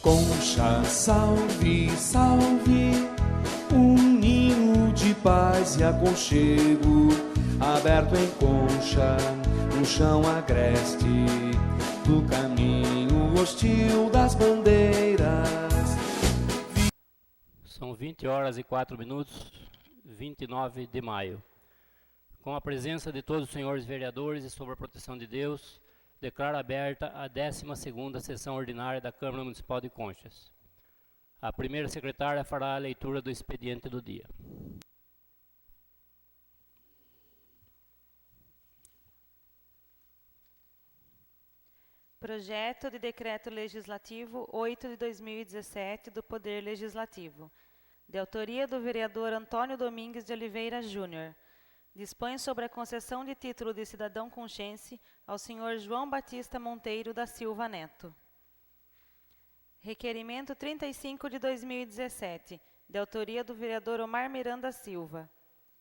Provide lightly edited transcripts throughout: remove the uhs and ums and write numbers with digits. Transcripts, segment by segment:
Concha, salve, salve, um ninho de paz e aconchego, aberto em Concha, no chão agreste, do caminho hostil das bandeiras. São 20h04, 29 de maio. Com a presença de todos os senhores vereadores e sob a proteção de Deus, declaro aberta a 12ª sessão ordinária da Câmara Municipal de Conchas. A primeira secretária fará a leitura do expediente do dia. Projeto de Decreto Legislativo 8 de 2017 do Poder Legislativo, de autoria do vereador Antônio Domingues de Oliveira Júnior. Dispõe sobre a concessão de título de cidadão conchense ao senhor João Batista Monteiro da Silva Neto. Requerimento 35 de 2017, de autoria do vereador Omar Miranda Silva.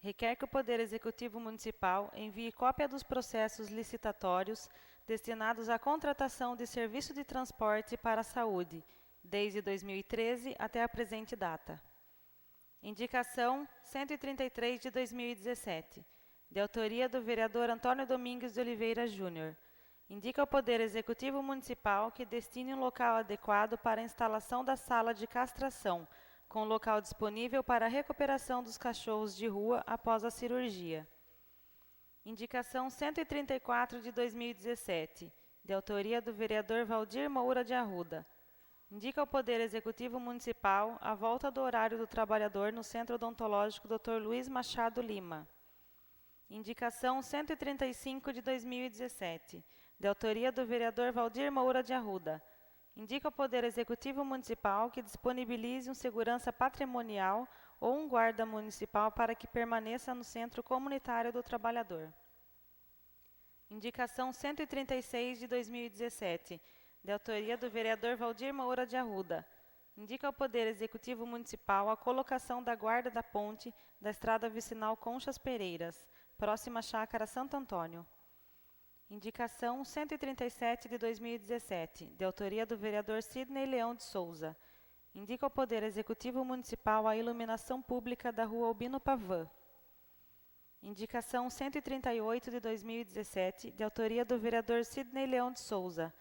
Requer que o Poder Executivo Municipal envie cópia dos processos licitatórios destinados à contratação de serviço de transporte para a saúde, desde 2013 até a presente data. Indicação 133 de 2017, de autoria do vereador Antônio Domingues de Oliveira Júnior. Indica ao Poder Executivo Municipal que destine um local adequado para a instalação da sala de castração, com local disponível para a recuperação dos cachorros de rua após a cirurgia. Indicação 134 de 2017, de autoria do vereador Valdir Moura de Arruda. Indica ao Poder Executivo Municipal a volta do horário do trabalhador no Centro Odontológico Dr. Luiz Machado Lima. Indicação 135 de 2017, de autoria do vereador Valdir Moura de Arruda. Indica ao Poder Executivo Municipal que disponibilize um segurança patrimonial ou um guarda municipal para que permaneça no Centro Comunitário do Trabalhador. Indicação 136 de 2017, de autoria do vereador Valdir Moura de Arruda. Indica ao Poder Executivo Municipal a colocação da guarda da ponte da estrada vicinal Conchas Pereiras, próxima à chácara Santo Antônio. Indicação 137 de 2017, de autoria do vereador Sidney Leão de Souza. Indica ao Poder Executivo Municipal a iluminação pública da rua Albino Pavan. Indicação 138 de 2017, de autoria do vereador Sidney Leão de Souza.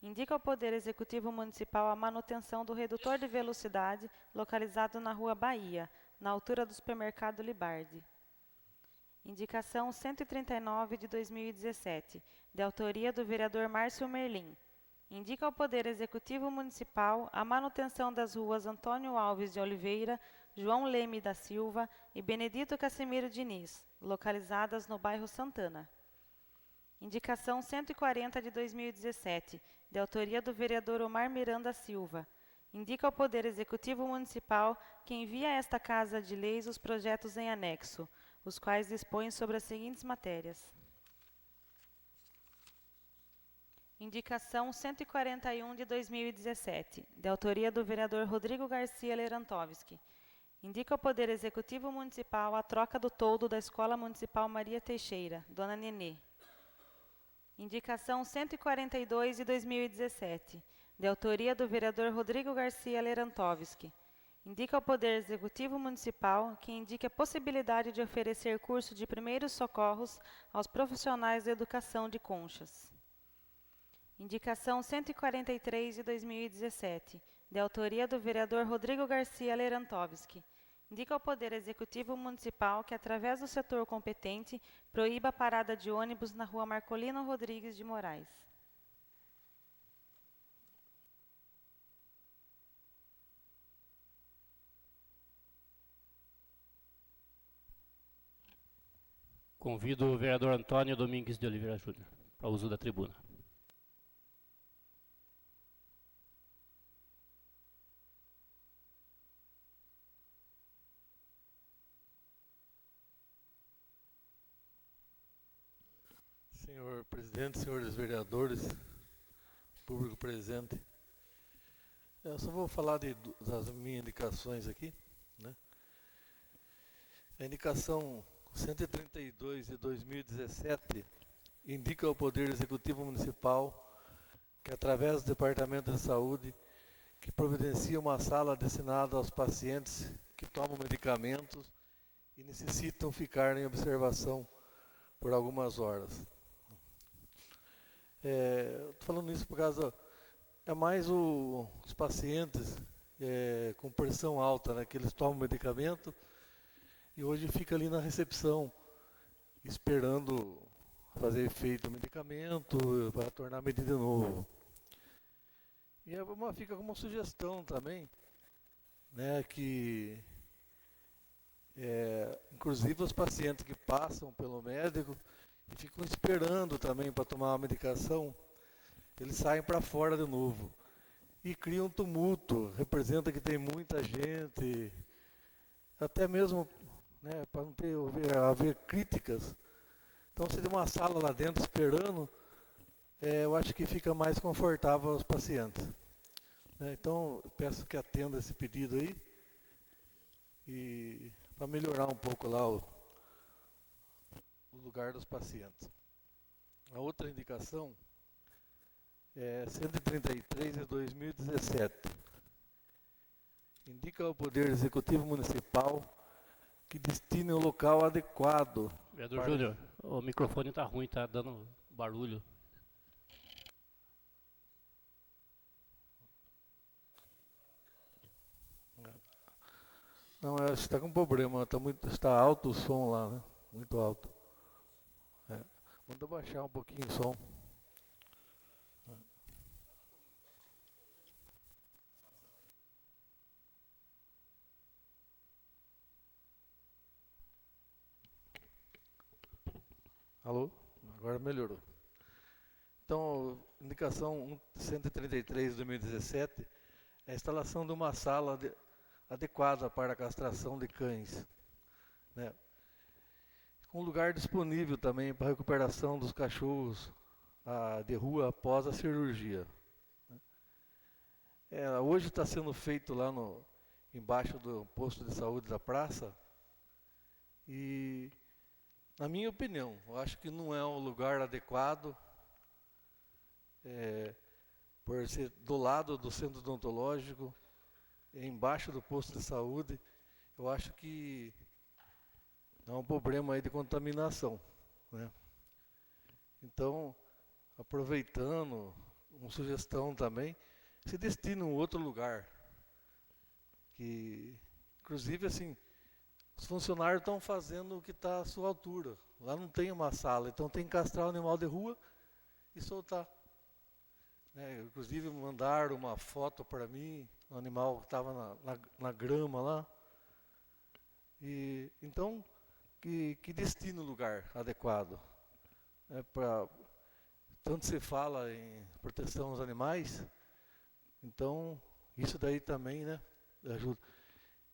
Indica ao Poder Executivo Municipal a manutenção do redutor de velocidade localizado na Rua Bahia, na altura do supermercado Libardi. Indicação 139 de 2017, de autoria do vereador Márcio Merlim. Indica ao Poder Executivo Municipal a manutenção das ruas Antônio Alves de Oliveira, João Leme da Silva e Benedito Casimiro Diniz, localizadas no bairro Santana. Indicação 140 de 2017, de autoria do vereador Omar Miranda Silva. Indica ao Poder Executivo Municipal que envia a esta Casa de Leis os projetos em anexo, os quais dispõem sobre as seguintes matérias. Indicação 141 de 2017, de autoria do vereador Rodrigo Garcia Lerantovski. Indica ao Poder Executivo Municipal a troca do toldo da Escola Municipal Maria Teixeira, Dona Nenê. Indicação 142 de 2017, de autoria do vereador Rodrigo Garcia Lerantovski. Indica ao Poder Executivo Municipal que indique a possibilidade de oferecer curso de primeiros socorros aos profissionais da educação de Conchas. Indicação 143 de 2017, de autoria do vereador Rodrigo Garcia Lerantovski. Indica ao Poder Executivo Municipal que, através do setor competente, proíba a parada de ônibus na rua Marcolino Rodrigues de Moraes. Convido o vereador Antônio Domingues de Oliveira Júnior para o uso da tribuna. Senhor presidente, senhores vereadores, público presente, eu só vou falar das minhas indicações aqui, né? A indicação 132 de 2017 indica ao Poder Executivo Municipal que, através do Departamento de Saúde, que providencia uma sala destinada aos pacientes que tomam medicamentos e necessitam ficar em observação por algumas horas. Estou falando isso por causa, é mais os pacientes com pressão alta, né, que eles tomam medicamento e hoje fica ali na recepção, esperando fazer efeito o medicamento para tornar a medida de novo. E fica como uma sugestão também, né, que inclusive os pacientes que passam pelo médico e ficam esperando também para tomar a medicação, eles saem para fora de novo e criam um tumulto, representa que tem muita gente, até mesmo, né, para não haver críticas. Então, se tem uma sala lá dentro esperando, eu acho que fica mais confortável aos pacientes. Então, eu peço que atenda esse pedido aí, e para melhorar um pouco lá o lugar dos pacientes. A outra indicação é 133 de 2017. Indica ao Poder Executivo Municipal que destine o local adequado. Vereador Júnior, o microfone está ruim, está dando barulho. Não, acho que está com problema, está alto o som lá, né? Muito alto. Manda baixar um pouquinho o som. Alô? Agora melhorou. Então, indicação 133 de 2017 é a instalação de uma sala adequada para a castração de cães, né? Com lugar disponível também para a recuperação dos cachorros de rua após a cirurgia. Hoje está sendo feito lá embaixo do posto de saúde da praça e, na minha opinião, eu acho que não é um lugar adequado, por ser do lado do centro odontológico, embaixo do posto de saúde. Eu acho que há um problema aí de contaminação, né? Então, aproveitando, uma sugestão também, se destina a um outro lugar, que, inclusive, assim, os funcionários estão fazendo o que está à sua altura. Lá não tem uma sala, então tem que castrar o animal de rua e soltar. Inclusive mandaram uma foto para mim, um animal que estava na grama lá. E, então, que destine o lugar adequado. Tanto se fala em proteção aos animais, então isso daí também, né, ajuda.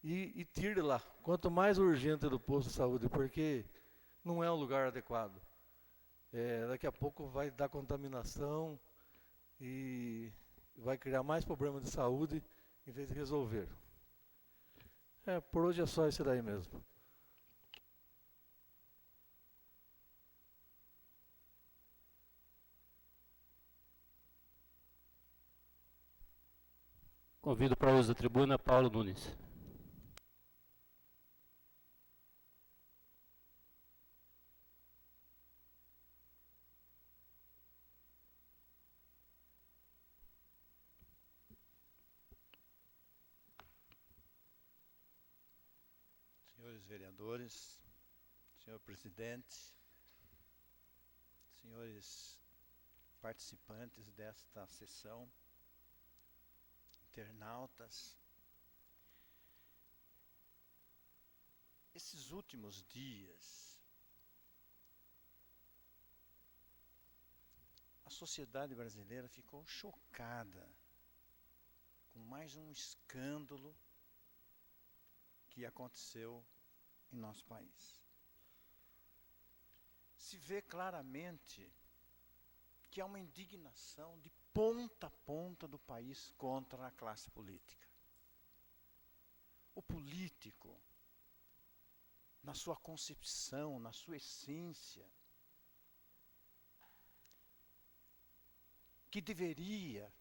E tire lá, quanto mais urgente do posto de saúde, porque não é um lugar adequado. Daqui a pouco vai dar contaminação e vai criar mais problemas de saúde em vez de resolver. Por hoje é só isso daí mesmo. Convido para o uso da tribuna Paulo Nunes. Senhores vereadores, senhor presidente, senhores participantes desta sessão, internautas, esses últimos dias, a sociedade brasileira ficou chocada com mais um escândalo que aconteceu em nosso país. Se vê claramente que há uma indignação de ponta a ponta do país contra a classe política. O político, na sua concepção, na sua essência, que deveria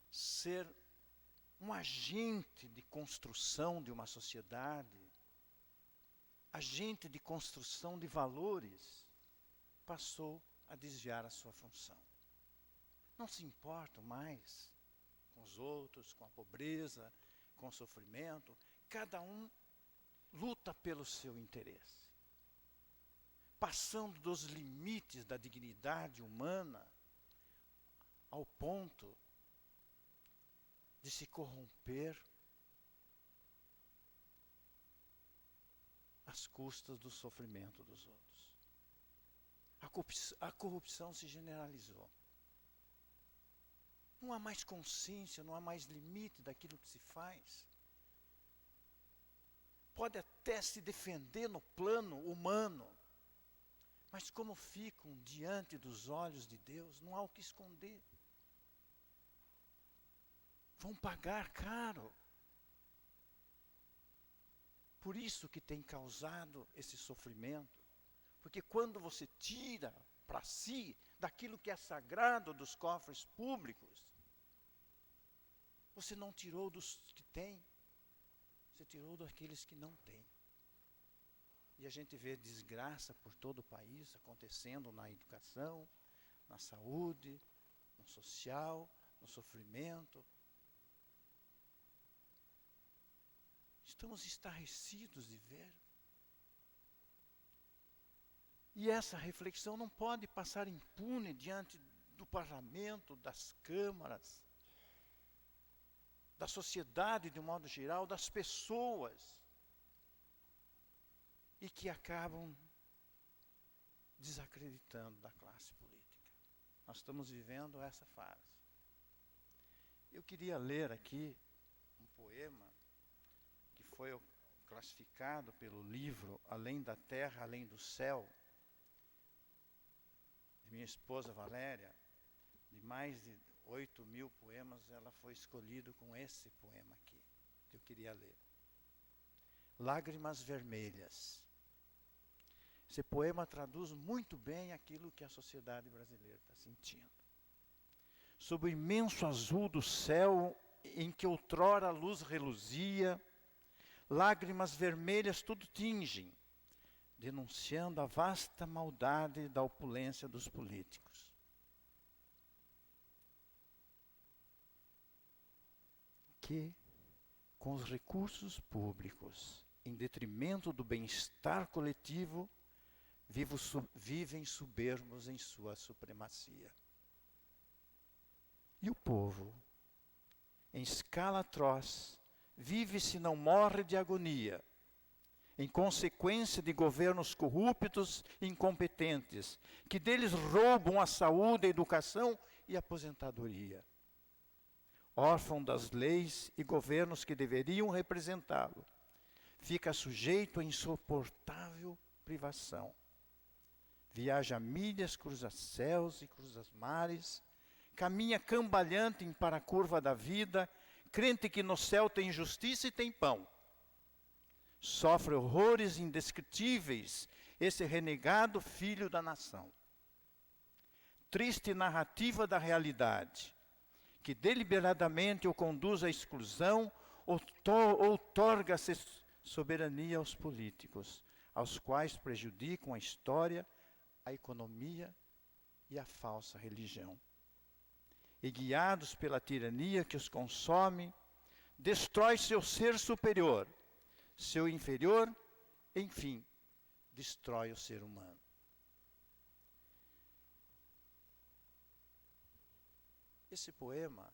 ser um agente de construção de uma sociedade, agente de construção de valores, passou a desviar a sua função. Não se importam mais com os outros, com a pobreza, com o sofrimento. Cada um luta pelo seu interesse, passando dos limites da dignidade humana ao ponto de se corromper às custas do sofrimento dos outros. A corrupção se generalizou. Não há mais consciência, não há mais limite daquilo que se faz. Pode até se defender no plano humano, mas como ficam diante dos olhos de Deus, não há o que esconder. Vão pagar caro. Por isso que tem causado esse sofrimento. Porque quando você tira para si daquilo que é sagrado dos cofres públicos, você não tirou dos que têm, você tirou daqueles que não têm. E a gente vê desgraça por todo o país acontecendo na educação, na saúde, no social, no sofrimento. Estamos estarrecidos de ver. E essa reflexão não pode passar impune diante do parlamento, das câmaras, da sociedade de um modo geral, das pessoas, e que acabam desacreditando da classe política. Nós estamos vivendo essa fase. Eu queria ler aqui um poema que foi classificado pelo livro Além da Terra, Além do Céu, de minha esposa Valéria. De mais de 8.000 poemas, ela foi escolhida com esse poema aqui, que eu queria ler. Lágrimas Vermelhas. Esse poema traduz muito bem aquilo que a sociedade brasileira está sentindo. Sob o imenso azul do céu, em que outrora a luz reluzia, lágrimas vermelhas tudo tingem, denunciando a vasta maldade da opulência dos políticos. Que, com os recursos públicos, em detrimento do bem-estar coletivo, vivem soberbos em sua supremacia. E o povo, em escala atroz, vive se não morre de agonia, em consequência de governos corruptos e incompetentes, que deles roubam a saúde, a educação e a aposentadoria. Órfão das leis e governos que deveriam representá-lo, fica sujeito a insuportável privação. Viaja milhas, cruza céus e cruza mares, caminha cambalhante para a curva da vida, crente que no céu tem justiça e tem pão. Sofre horrores indescritíveis esse renegado filho da nação. Triste narrativa da realidade, que deliberadamente o conduz à exclusão, outorga-se soberania aos políticos, aos quais prejudicam a história, a economia e a falsa religião. E guiados pela tirania que os consome, destrói seu ser superior, seu inferior, enfim, destrói o ser humano. Esse poema,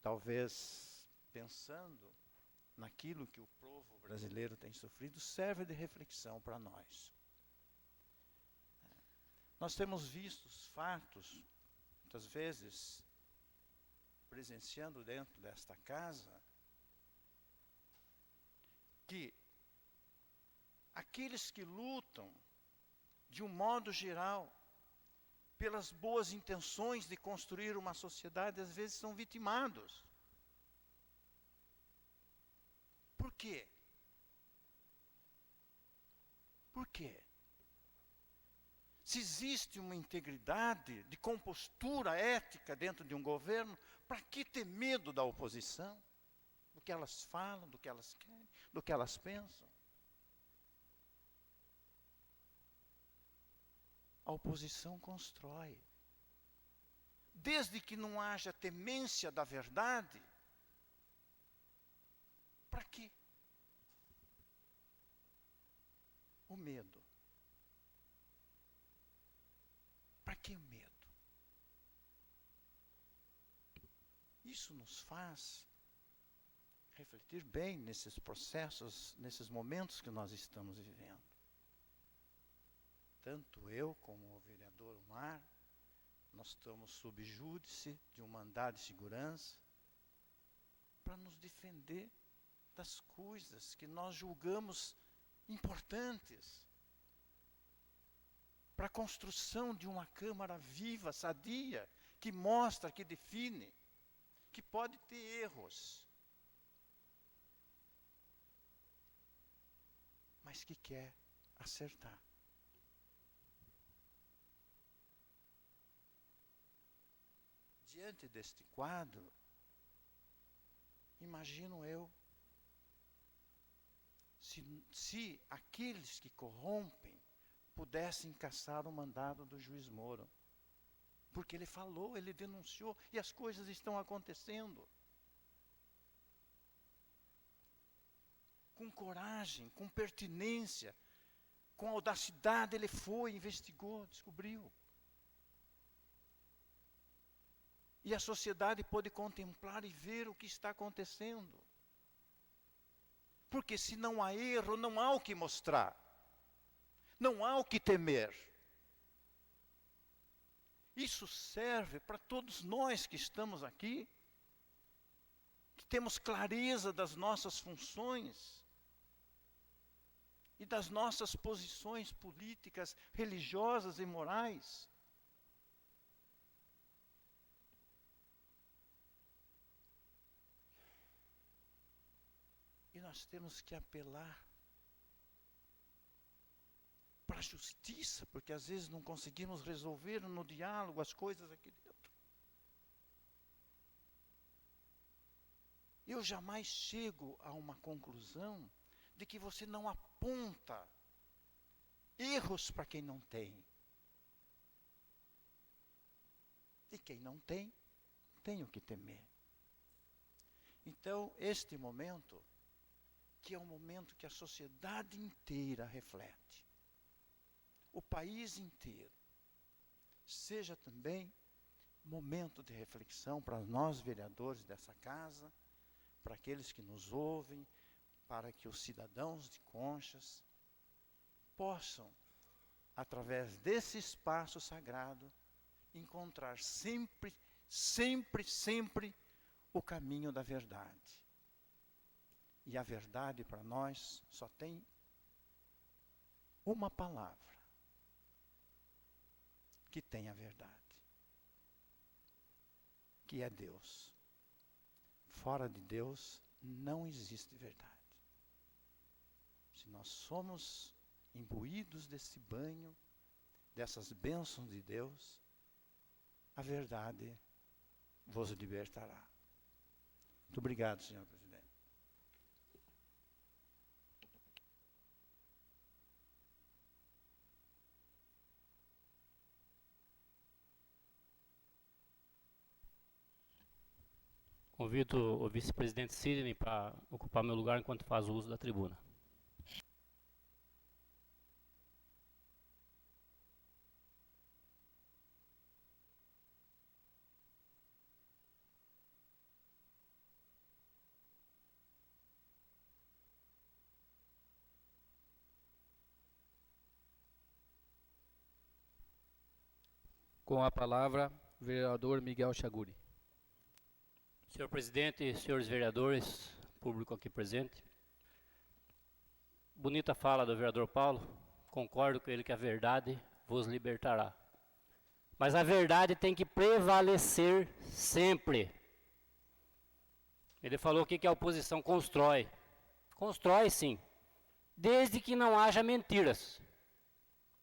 talvez pensando naquilo que o povo brasileiro tem sofrido, serve de reflexão para nós. Nós temos visto os fatos, muitas vezes, presenciando dentro desta casa, que aqueles que lutam, de um modo geral, pelas boas intenções de construir uma sociedade, às vezes são vitimados. Por quê? Por quê? se existe uma integridade de compostura ética dentro de um governo, para que ter medo da oposição? Do que elas falam, do que elas querem, do que elas pensam? A oposição constrói. Desde que não haja temência da verdade, para quê? O medo. Para que o medo? Isso nos faz refletir bem nesses processos, nesses momentos que nós estamos vivendo. Tanto eu como o vereador Omar, nós estamos sob júdice de um mandado de segurança para nos defender das coisas que nós julgamos importantes, para a construção de uma Câmara viva, sadia, que mostra, que define, que pode ter erros, mas que quer acertar. Diante deste quadro, imagino eu, se aqueles que corrompem pudessem caçar o mandado do juiz Moro. Porque ele falou, ele denunciou, e as coisas estão acontecendo. Com coragem, com pertinência, com audacidade, ele foi, investigou, descobriu. E a sociedade pôde contemplar e ver o que está acontecendo. Porque se não há erro, não há o que mostrar. Não há o que temer. Isso serve para todos nós que estamos aqui, que temos clareza das nossas funções e das nossas posições políticas, religiosas e morais. E nós temos que apelar para a justiça, porque às vezes não conseguimos resolver no diálogo as coisas aqui dentro. Eu jamais chego a uma conclusão de que você não aponta erros para quem não tem. E quem não tem, tem o que temer. Então, este momento, que é um momento que a sociedade inteira reflete, o país inteiro, seja também momento de reflexão para nós vereadores dessa casa, para aqueles que nos ouvem, para que os cidadãos de Conchas possam, através desse espaço sagrado, encontrar sempre, sempre, sempre o caminho da verdade. E a verdade para nós só tem uma palavra que tem a verdade, que é Deus. Fora de Deus não existe verdade. Se nós somos imbuídos desse banho, dessas bênçãos de Deus, a verdade vos libertará. Muito obrigado, senhor presidente. Convido o vice-presidente Sidney para ocupar meu lugar enquanto faz o uso da tribuna. Com a palavra, vereador Miguel Chaguri. Senhor presidente, senhores vereadores, público aqui presente. Bonita fala do vereador Paulo, concordo com ele que a verdade vos libertará. Mas a verdade tem que prevalecer sempre. Ele falou aqui que a oposição constrói. Constrói sim, desde que não haja mentiras.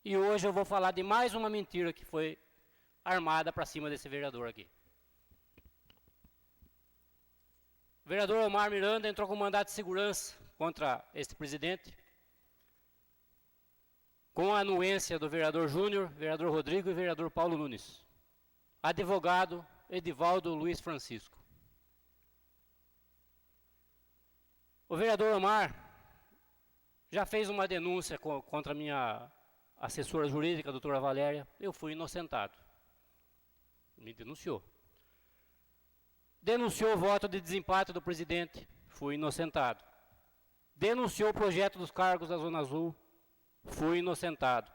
E hoje eu vou falar de mais uma mentira que foi armada para cima desse vereador aqui. O vereador Omar Miranda entrou com mandato de segurança contra esse presidente, com a anuência do vereador Júnior, vereador Rodrigo e vereador Paulo Nunes. Advogado Edivaldo Luiz Francisco. O vereador Omar já fez uma denúncia contra a minha assessora jurídica, a doutora Valéria. Eu fui inocentado. Me denunciou. Denunciou o voto de desempate do presidente. Fui inocentado. Denunciou o projeto dos cargos da Zona Azul. Fui inocentado.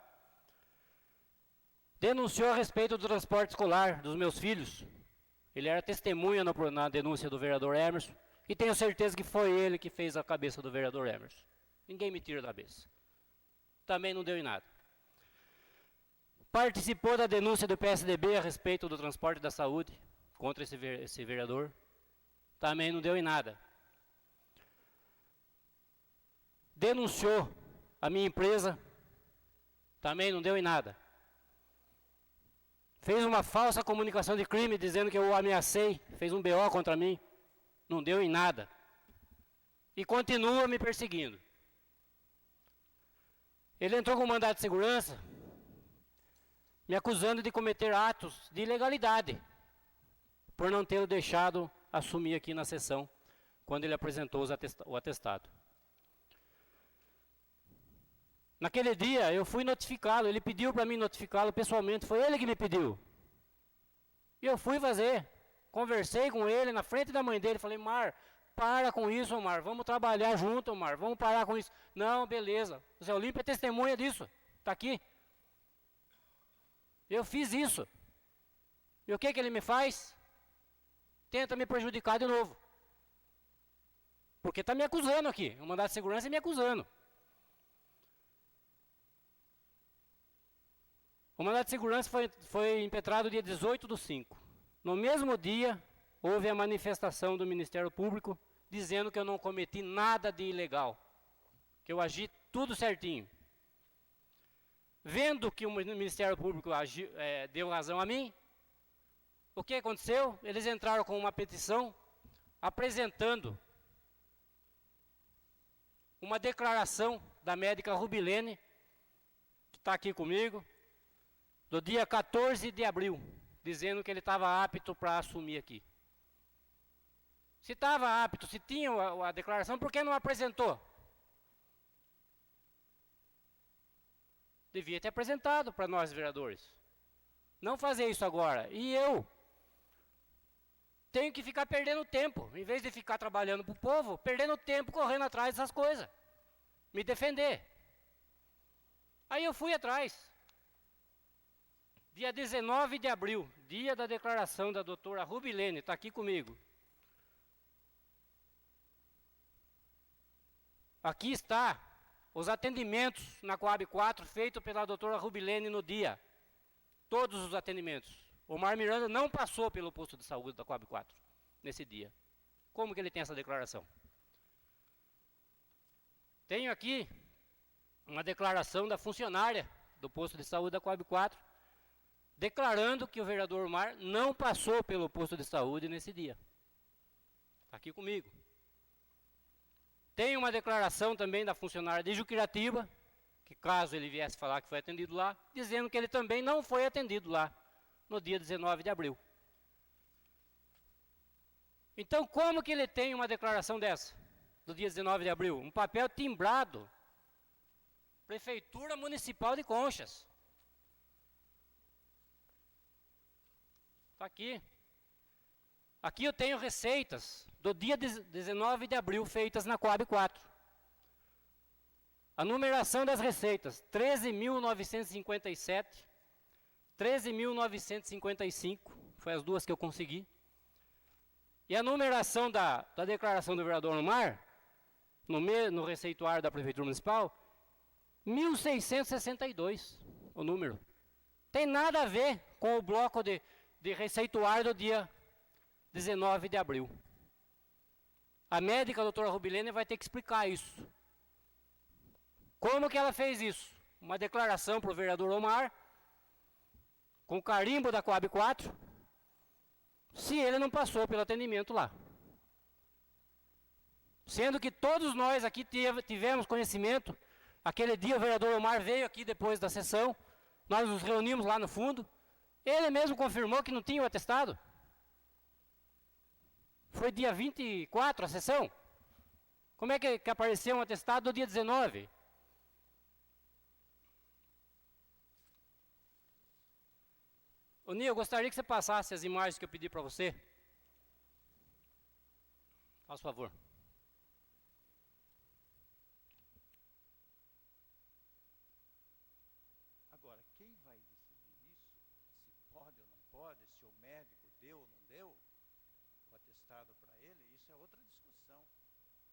Denunciou a respeito do transporte escolar dos meus filhos. Ele era testemunha na denúncia do vereador Emerson. E tenho certeza que foi ele que fez a cabeça do vereador Emerson. Ninguém me tira da cabeça. Também não deu em nada. Participou da denúncia do PSDB a respeito do transporte da saúde contra esse vereador. Também não deu em nada. Denunciou a minha empresa. Também não deu em nada. Fez uma falsa comunicação de crime dizendo que eu o ameacei. Fez um BO contra mim. Não deu em nada. E continua me perseguindo. Ele entrou com mandado de segurança, me acusando de cometer atos de ilegalidade, por não ter o deixado assumir aqui na sessão, quando ele apresentou o atestado. Naquele dia, eu fui notificá-lo, ele pediu para mim notificá-lo pessoalmente, foi ele que me pediu. E eu fui fazer. Conversei com ele na frente da mãe dele, falei, Mar, para com isso, Omar, vamos trabalhar junto, Omar, vamos parar com isso. Não, beleza, o Zé Olímpio é testemunha disso, está aqui. Eu fiz isso. E o que ele me faz? Tenta me prejudicar de novo. Porque está me acusando aqui, o mandado de segurança me acusando. O mandado de segurança foi impetrado dia 18/5. No mesmo dia, houve a manifestação do Ministério Público dizendo que eu não cometi nada de ilegal, que eu agi tudo certinho. Vendo que o Ministério Público deu razão a mim, o que aconteceu? Eles entraram com uma petição apresentando uma declaração da médica Rubilene, que está aqui comigo, do dia 14 de abril, dizendo que ele estava apto para assumir aqui. Se estava apto, se tinha a declaração, por que não apresentou? Devia ter apresentado para nós, vereadores. Não fazer isso agora. E eu tenho que ficar perdendo tempo, em vez de ficar trabalhando para o povo, perdendo tempo correndo atrás dessas coisas. Me defender. Aí eu fui atrás. Dia 19 de abril, dia da declaração da doutora Rubilene, está aqui comigo. Aqui está os atendimentos na Coab 4 feitos pela doutora Rubilene no dia. Todos os atendimentos. Omar Miranda não passou pelo posto de saúde da Coab 4 nesse dia. Como que ele tem essa declaração? Tenho aqui uma declaração da funcionária do posto de saúde da Coab 4, declarando que o vereador Omar não passou pelo posto de saúde nesse dia. Está aqui comigo. Tem uma declaração também da funcionária de Juquiratiba, que caso ele viesse falar que foi atendido lá, dizendo que ele também não foi atendido lá, no dia 19 de abril. Então, como que ele tem uma declaração dessa, do dia 19 de abril? Um papel timbrado, Prefeitura Municipal de Conchas. Está aqui. Aqui eu tenho receitas do dia 19 de abril feitas na Coab 4. A numeração das receitas, 13.957, 13.955, foi as duas que eu consegui. E a numeração da declaração do vereador Omar, no receituário da Prefeitura Municipal, 1.662, o número. Tem nada a ver com o bloco de receituário do dia 19 de abril. A médica, a doutora Rubilene, vai ter que explicar isso. Como que ela fez isso? uma declaração para o vereador Omar, com carimbo da Coab 4, se ele não passou pelo atendimento lá. Sendo que todos nós aqui tivemos conhecimento, aquele dia o vereador Omar veio aqui depois da sessão, nós nos reunimos lá no fundo, ele mesmo confirmou que não tinha o atestado. Foi dia 24 a sessão. Como é que apareceu um atestado no dia 19? Ô Nil, eu gostaria que você passasse as imagens que eu pedi para você. Faz favor. Agora, quem vai decidir isso, se pode ou não pode, se o médico deu ou não deu o atestado para ele, isso é outra discussão.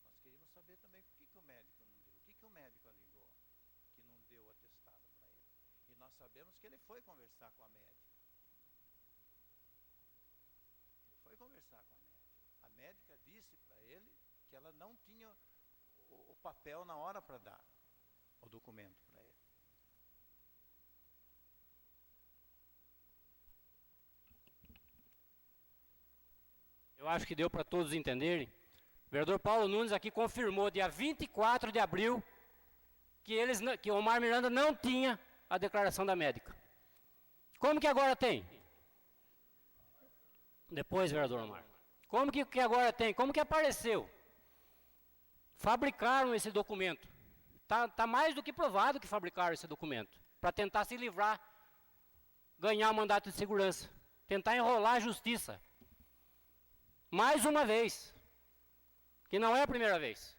Nós queríamos saber também por que o médico não deu, o que o médico alegou que não deu o atestado para ele. E nós sabemos que ele foi conversar com a médica. Ele foi conversar com a médica. A médica disse para ele que ela não tinha o papel na hora para dar o documento para ele. Eu acho que deu para todos entenderem. O vereador Paulo Nunes aqui confirmou, dia 24 de abril, que o Omar Miranda não tinha a declaração da médica. Como que agora tem? Depois, vereador Omar. Como que agora tem? Como que apareceu? Fabricaram esse documento. Tá mais do que provado que fabricaram esse documento. Para tentar se livrar, ganhar o mandato de segurança. Tentar enrolar a justiça. Mais uma vez. Que não é a primeira vez.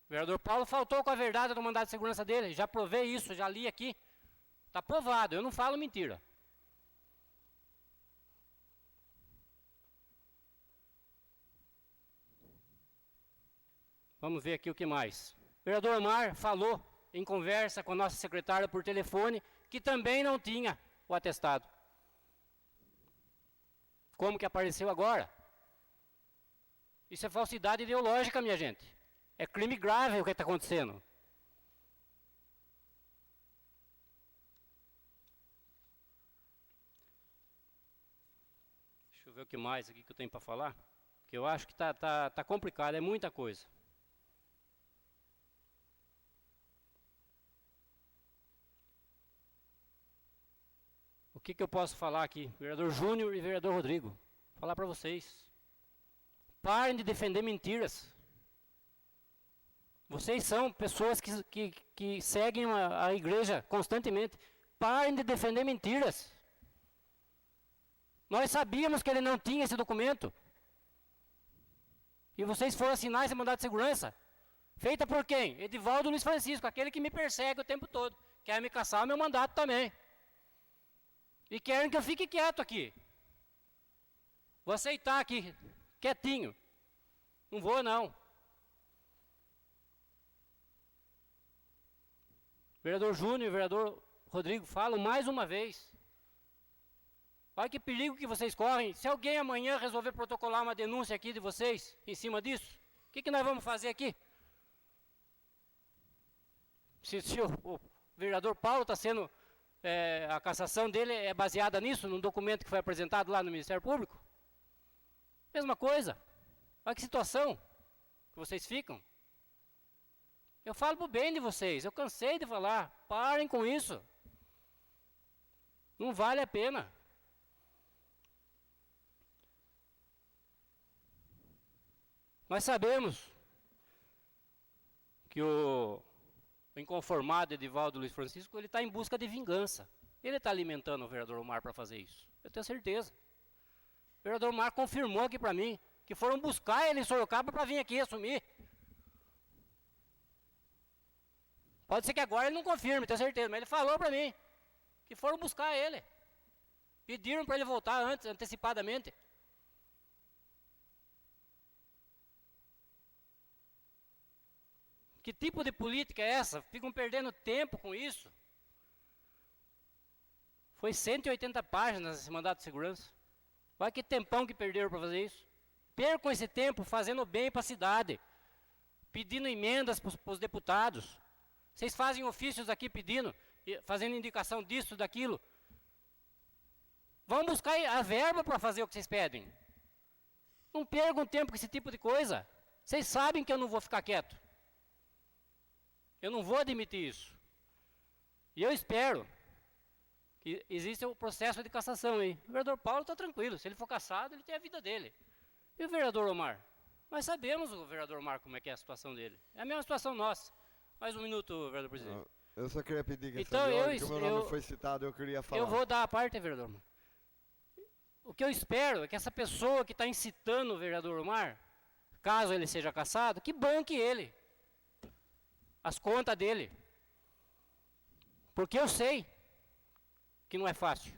O vereador Paulo faltou com a verdade do mandato de segurança dele. Já provei isso, já li aqui. Está provado, eu não falo mentira. Vamos ver aqui o que mais. O vereador Omar falou em conversa com a nossa secretária por telefone que também não tinha o atestado. Como que apareceu agora? Isso é falsidade ideológica, minha gente. É crime grave o que está acontecendo. Deixa eu ver o que mais aqui que eu tenho para falar. Que eu acho que tá complicado, é muita coisa. O que eu posso falar aqui? Vereador Júnior e vereador Rodrigo. Vou falar para vocês. Parem de defender mentiras. Vocês são pessoas que seguem a igreja constantemente. Parem de defender mentiras. Nós sabíamos que ele não tinha esse documento. E vocês foram assinar esse mandado de segurança. Feita por quem? Edivaldo Luiz Francisco, aquele que me persegue o tempo todo. Quer me caçar o meu mandato também. E querem que eu fique quieto aqui. Vou aceitar aqui, quietinho. Não vou, não. Vereador Júnior e vereador Rodrigo, falo mais uma vez. Olha que perigo que vocês correm. Se alguém amanhã resolver protocolar uma denúncia aqui de vocês, em cima disso, o que nós vamos fazer aqui? Se o vereador Paulo está sendo... a cassação dele é baseada nisso, num documento que foi apresentado lá no Ministério Público? Mesma coisa. Olha que situação que vocês ficam. Eu falo pro bem de vocês, eu cansei de falar. Parem com isso. Não vale a pena. Nós sabemos que o inconformado Edivaldo Luiz Francisco, ele está em busca de vingança. Ele está alimentando o vereador Omar para fazer isso. Eu tenho certeza. O vereador Omar confirmou aqui para mim que foram buscar ele em Sorocaba para vir aqui assumir. Pode ser que agora ele não confirme, tenho certeza, mas ele falou para mim que foram buscar ele. Pediram para ele voltar antes, antecipadamente. Que tipo de política é essa? Ficam perdendo tempo com isso. Foi 180 páginas esse mandato de segurança. Olha que tempão que perderam para fazer isso. Percam esse tempo fazendo bem para a cidade. pedindo emendas para os deputados. Vocês fazem ofícios aqui pedindo, fazendo indicação disso, daquilo. Vão buscar a verba para fazer o que vocês pedem. Não percam tempo com esse tipo de coisa. Vocês sabem que eu não vou ficar quieto. Eu não vou admitir isso. E eu espero que exista o processo de cassação aí. O vereador Paulo está tranquilo. Se ele for cassado, ele tem a vida dele. E o vereador Omar? Nós sabemos o vereador Omar como é que é a situação dele. É a mesma situação nossa. Mais um minuto, vereador presidente. Eu só queria pedir que Então, o meu nome foi citado, eu queria falar. Eu vou dar a parte, vereador Omar. O que eu espero é que essa pessoa que está incitando o vereador Omar, caso ele seja cassado, que banque ele. As contas dele. Porque eu sei que não é fácil.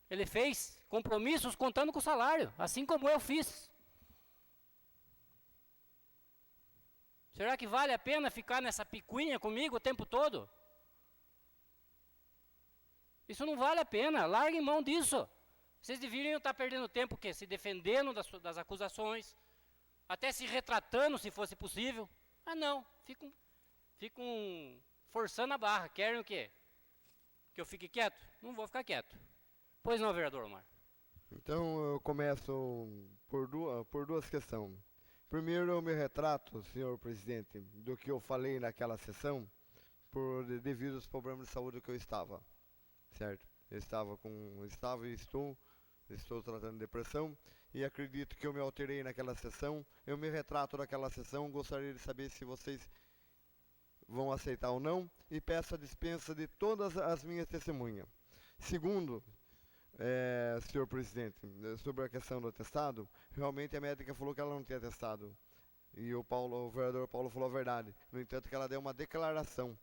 Ele fez compromissos contando com o salário, assim como eu fiz. Será que vale a pena ficar nessa picuinha comigo o tempo todo? Isso não vale a pena, larguem mão disso. Vocês deveriam estar perdendo tempo o quê? Se defendendo das acusações, até se retratando se fosse possível. Ah não, ficam forçando a barra. Querem o quê? Que eu fique quieto? Não vou ficar quieto. Pois não, vereador Omar. Então eu começo por duas questões. Primeiro eu me retrato, senhor presidente, do que eu falei naquela sessão, devido aos problemas de saúde que eu estava, certo? Eu estou tratando de depressão e acredito que eu me alterei naquela sessão. Eu me retrato daquela sessão, gostaria de saber se vocês vão aceitar ou não e peço a dispensa de todas as minhas testemunhas. Segundo, senhor presidente, sobre a questão do atestado, realmente a médica falou que ela não tinha atestado. E o vereador Paulo falou a verdade. No entanto, que ela deu uma declaração.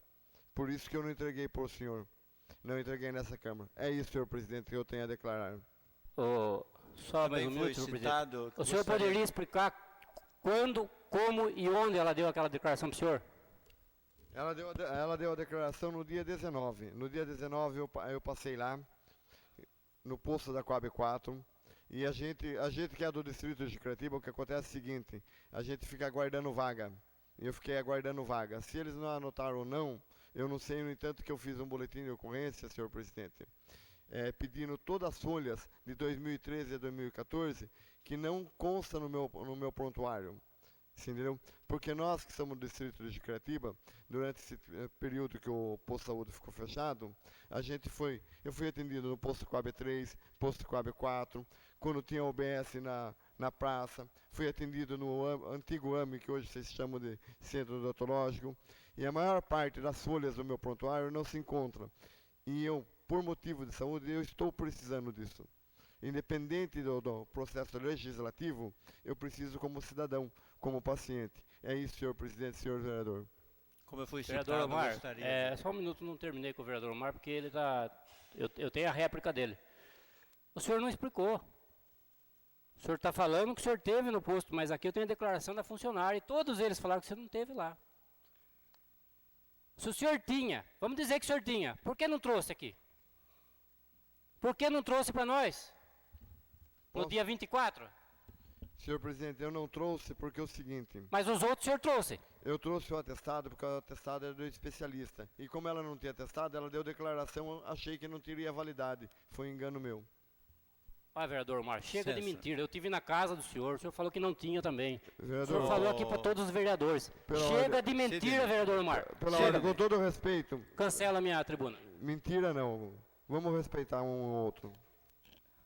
Por isso que eu não entreguei para o senhor. Não entreguei nessa Câmara. É isso, senhor presidente, que eu tenho a declarar. Só mais um minuto, senhor presidente. O senhor poderia explicar quando, como e onde ela deu aquela declaração para o senhor? Ela deu a declaração no dia 19. No dia 19 eu passei lá, no posto da Coab 4, e a gente que é do distrito de Curitiba, o que acontece é o seguinte, a gente fica aguardando vaga. Eu fiquei aguardando vaga. Se eles não anotaram ou não, eu não sei, no entanto que eu fiz um boletim de ocorrência, senhor presidente, pedindo todas as folhas de 2013 a 2014, que não consta no meu prontuário. Entendeu? Porque nós que somos do distrito de Curitiba, durante esse período que o posto de saúde ficou fechado, eu fui atendido no posto Coab 3, posto Coab 4, quando tinha OBS na praça, fui atendido no antigo AME, que hoje vocês chamam de Centro Odontológico, e a maior parte das folhas do meu prontuário não se encontra. E eu, por motivo de saúde, eu estou precisando disso. Independente do processo legislativo, eu preciso como cidadão, como paciente. É isso, senhor presidente, senhor vereador. Como eu fui citado, Vereador Omar, gostaria... só um minuto, não terminei com o vereador Omar, porque ele está... Eu tenho a réplica dele. O senhor não explicou. O senhor está falando que o senhor teve no posto, mas aqui eu tenho a declaração da funcionária, e todos eles falaram que o senhor não teve lá. Se o senhor tinha, vamos dizer que o senhor tinha, por que não trouxe aqui? Por que não trouxe para nós? No dia 24? Senhor presidente, eu não trouxe porque é o seguinte... Mas os outros o senhor trouxe? Eu trouxe o atestado porque o atestado era do especialista. E como ela não tinha atestado, ela deu declaração, achei que não teria validade. Foi um engano meu. Ah, vereador Omar, chega de mentira. Eu estive na casa do senhor senhor falou que não tinha também. Vereador, o senhor falou aqui para todos os vereadores. Chega de mentira, vereador Omar. Pela ordem, com todo respeito. Cancela a minha tribuna. Mentira não. Vamos respeitar um ou outro.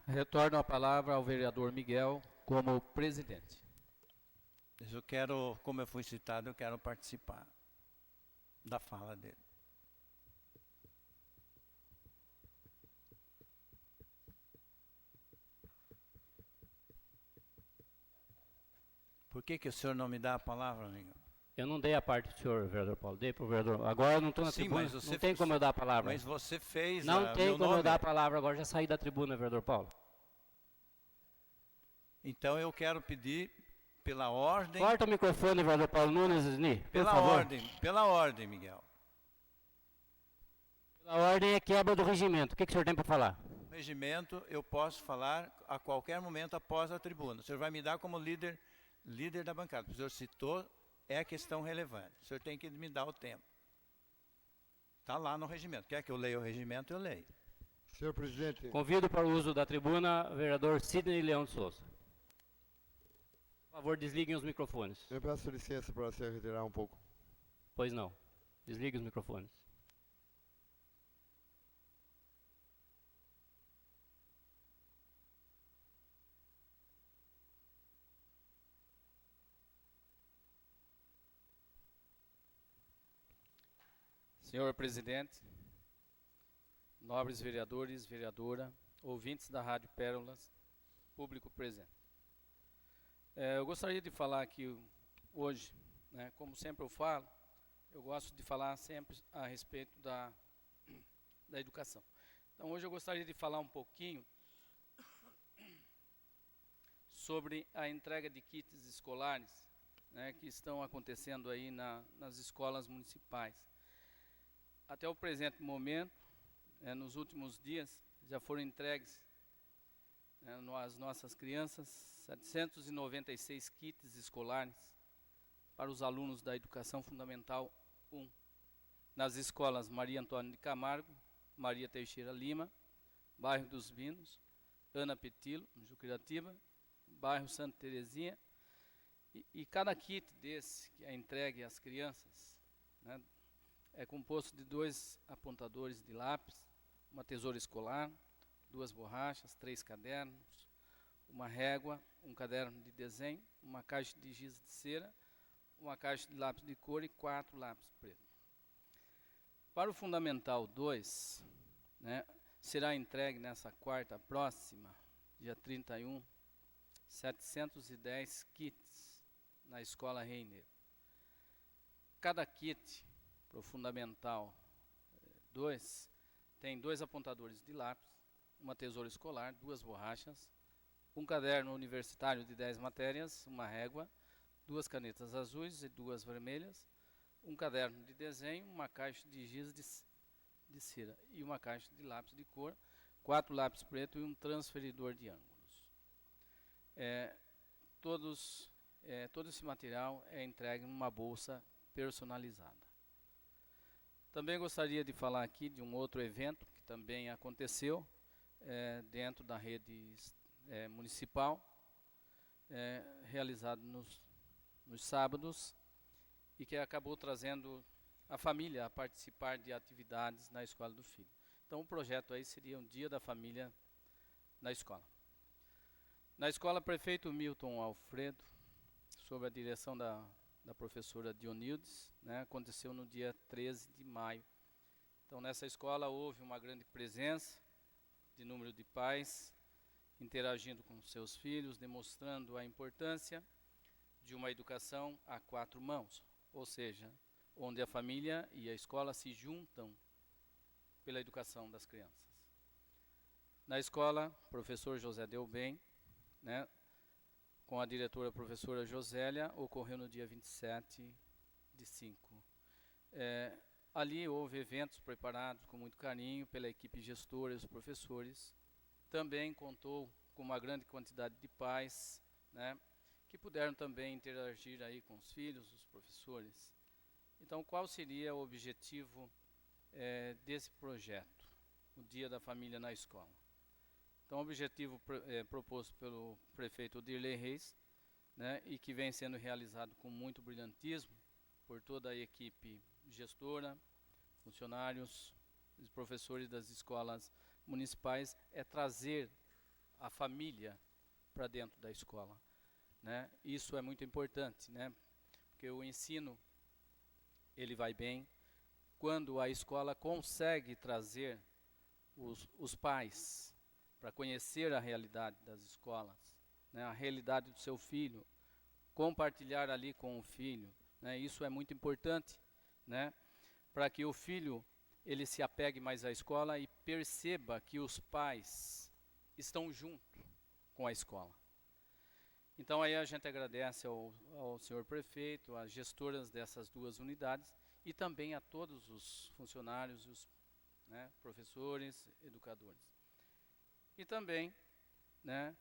Retorno a palavra ao vereador Miguel como presidente. Eu quero, como eu fui citado, eu quero participar da fala dele. Por que o senhor não me dá a palavra, amigo? Eu não dei a parte do senhor, vereador Paulo. Dei para o vereador. Agora eu não estou na tribuna. Mas você não tem como eu dar a palavra. Mas você fez Não tem meu como nome. eu dar a palavra agora. Já saí da tribuna, vereador Paulo. Então eu quero pedir pela ordem... Corta o microfone, vereador Paulo Nunes, por favor. Pela ordem, Miguel. Pela ordem é quebra do regimento. O que o senhor tem para falar? Regimento, eu posso falar a qualquer momento após a tribuna. O senhor vai me dar como líder da bancada. O senhor citou é a questão relevante. O senhor tem que me dar o tempo. Está lá no regimento. Quer que eu leia o regimento? Eu leio. Senhor presidente. Convido para o uso da tribuna o vereador Sidney Leão de Souza. Por favor, desliguem os microfones. Eu peço licença para se retirar um pouco. Pois não. Desligue os microfones. Senhor presidente, nobres vereadores, vereadora, ouvintes da Rádio Pérolas, público presente. Eu gostaria de falar aqui hoje, né, como sempre eu falo, eu gosto de falar sempre a respeito da educação. Então hoje eu gostaria de falar um pouquinho sobre a entrega de kits escolares, né, que estão acontecendo aí nas escolas municipais. Até o presente momento, nos últimos dias, já foram entregues às nossas crianças 796 kits escolares para os alunos da Educação Fundamental 1, nas escolas Maria Antônia de Camargo, Maria Teixeira Lima, bairro dos Vinos, Ana Petilo, Juquiratiba, bairro Santa Terezinha, e cada kit desse que é entregue às crianças, né, é composto de 2 apontadores de lápis, uma tesoura escolar, 2 borrachas, 3 cadernos, uma régua, um caderno de desenho, uma caixa de giz de cera, uma caixa de lápis de cor e 4 lápis pretos. Para o Fundamental 2, né, será entregue nessa quarta próxima, dia 31, 710 kits na Escola Reiner. Cada kit para o Fundamental 2 tem 2 apontadores de lápis, uma tesoura escolar, 2 borrachas, um caderno universitário de 10 matérias, uma régua, 2 canetas azuis e 2 vermelhas, um caderno de desenho, uma caixa de giz de cera e uma caixa de lápis de cor, 4 lápis pretos e um transferidor de ângulos. Todo esse material é entregue numa bolsa personalizada. Também gostaria de falar aqui de um outro evento que também aconteceu dentro da rede municipal, realizado nos sábados, e que acabou trazendo a família a participar de atividades na escola do filho. Então o projeto aí seria um dia da família na escola. Na escola Prefeito Milton Alfredo, sob a direção da professora Dionildes, né, aconteceu no dia 13 de maio. Então nessa escola houve uma grande presença de número de pais interagindo com seus filhos, demonstrando a importância de uma educação a 4 mãos, ou seja, onde a família e a escola se juntam pela educação das crianças. Na escola, o professor José Delbem, né, com a diretora professora Josélia, ocorreu no dia 27 de 5. Ali houve eventos preparados com muito carinho pela equipe gestora e os professores. Também contou com uma grande quantidade de pais, né, que puderam também interagir aí com os filhos, os professores. Então, qual seria o objetivo desse projeto, o Dia da Família na Escola? Então, o objetivo proposto pelo prefeito Odirley Reis, né, e que vem sendo realizado com muito brilhantismo por toda a equipe gestora, funcionários e professores das escolas municipais, é trazer a família para dentro da escola, né? Isso é muito importante, né? Porque o ensino ele vai bem quando a escola consegue trazer os pais para conhecer a realidade das escolas, né, a realidade do seu filho, compartilhar ali com o filho, né, isso é muito importante, né, para que o filho ele se apegue mais à escola e perceba que os pais estão junto com a escola. Então aí a gente agradece ao senhor prefeito, às gestoras dessas 2 unidades e também a todos os funcionários, os, né, professores, educadores. E também, né,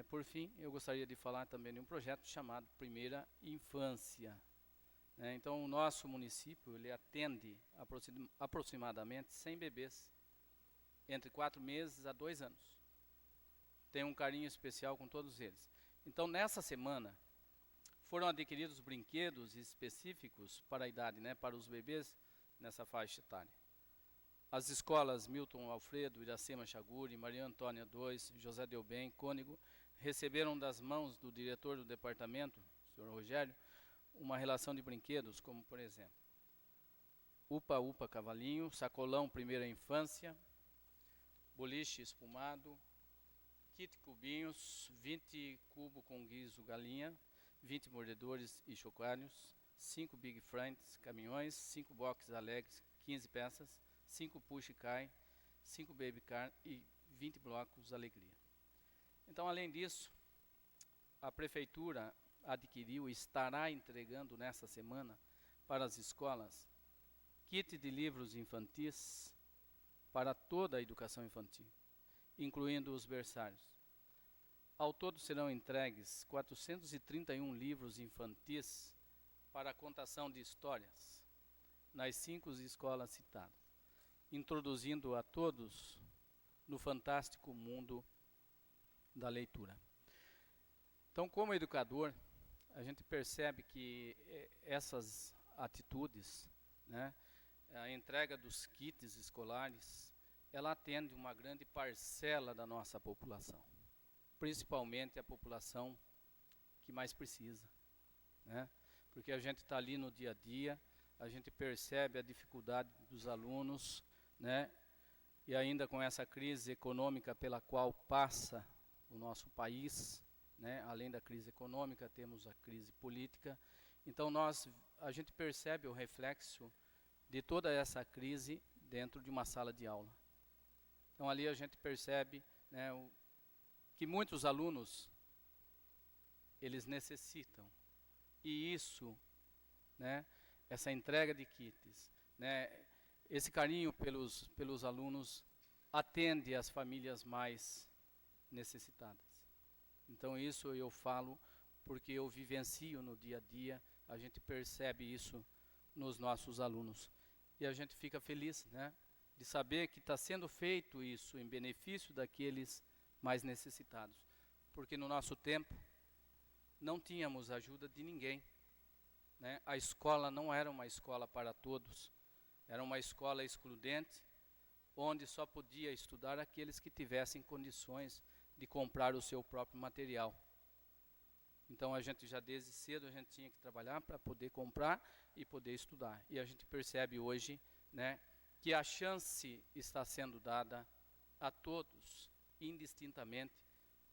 por fim, eu gostaria de falar também de um projeto chamado Primeira Infância, né? Então, o nosso município ele atende aproximadamente 100 bebês, entre 4 meses a 2 anos. Tem um carinho especial com todos eles. Então, nessa semana, foram adquiridos brinquedos específicos para a idade, né, para os bebês nessa faixa etária. As escolas Milton Alfredo, Iracema Chaguri, Maria Antônia II, José Delbem, Cônego, receberam das mãos do diretor do departamento, senhor Rogério, uma relação de brinquedos, como por exemplo, Upa Upa Cavalinho, Sacolão Primeira Infância, Boliche Espumado, Kit Cubinhos, 20 cubo com guiso galinha, 20 mordedores e chocalhos, 5 Big Friends caminhões, 5 boxes alegres, 15 peças, 5 push cai, 5 baby car e 20 blocos alegria. Então, além disso, a prefeitura adquiriu e estará entregando nessa semana para as escolas kit de livros infantis para toda a educação infantil, incluindo os berçários. Ao todo serão entregues 431 livros infantis para a contação de histórias nas 5 escolas citadas, introduzindo a todos no fantástico mundo da leitura. Então, como educador, a gente percebe que essas atitudes, né, a entrega dos kits escolares, ela atende uma grande parcela da nossa população, principalmente a população que mais precisa, né? Porque a gente está ali no dia a dia, a gente percebe a dificuldade dos alunos, né? E ainda com essa crise econômica pela qual passa o nosso país, né? Além da crise econômica, temos a crise política. Então a gente percebe o reflexo de toda essa crise dentro de uma sala de aula. Então ali a gente percebe, né, que muitos alunos eles necessitam, e isso, né, essa entrega de kits, né, esse carinho pelos alunos atende às famílias mais necessitadas. Então isso eu falo porque eu vivencio no dia a dia, a gente percebe isso nos nossos alunos. E a gente fica feliz, né, de saber que está sendo feito isso em benefício daqueles mais necessitados. Porque no nosso tempo não tínhamos ajuda de ninguém, né? A escola não era uma escola para todos, era uma escola excludente, onde só podia estudar aqueles que tivessem condições de comprar o seu próprio material. Então a gente já desde cedo a gente tinha que trabalhar para poder comprar e poder estudar. E a gente percebe hoje, né, que a chance está sendo dada a todos, indistintamente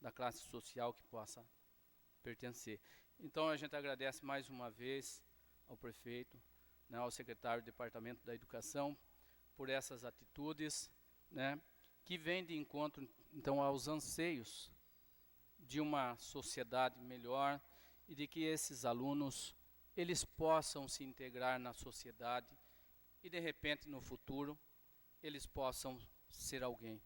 da classe social que possa pertencer. Então a gente agradece mais uma vez ao prefeito, né, ao secretário do Departamento da Educação, por essas atitudes, né, que vêm de encontro então aos anseios de uma sociedade melhor e de que esses alunos eles possam se integrar na sociedade e de repente no futuro eles possam ser alguém.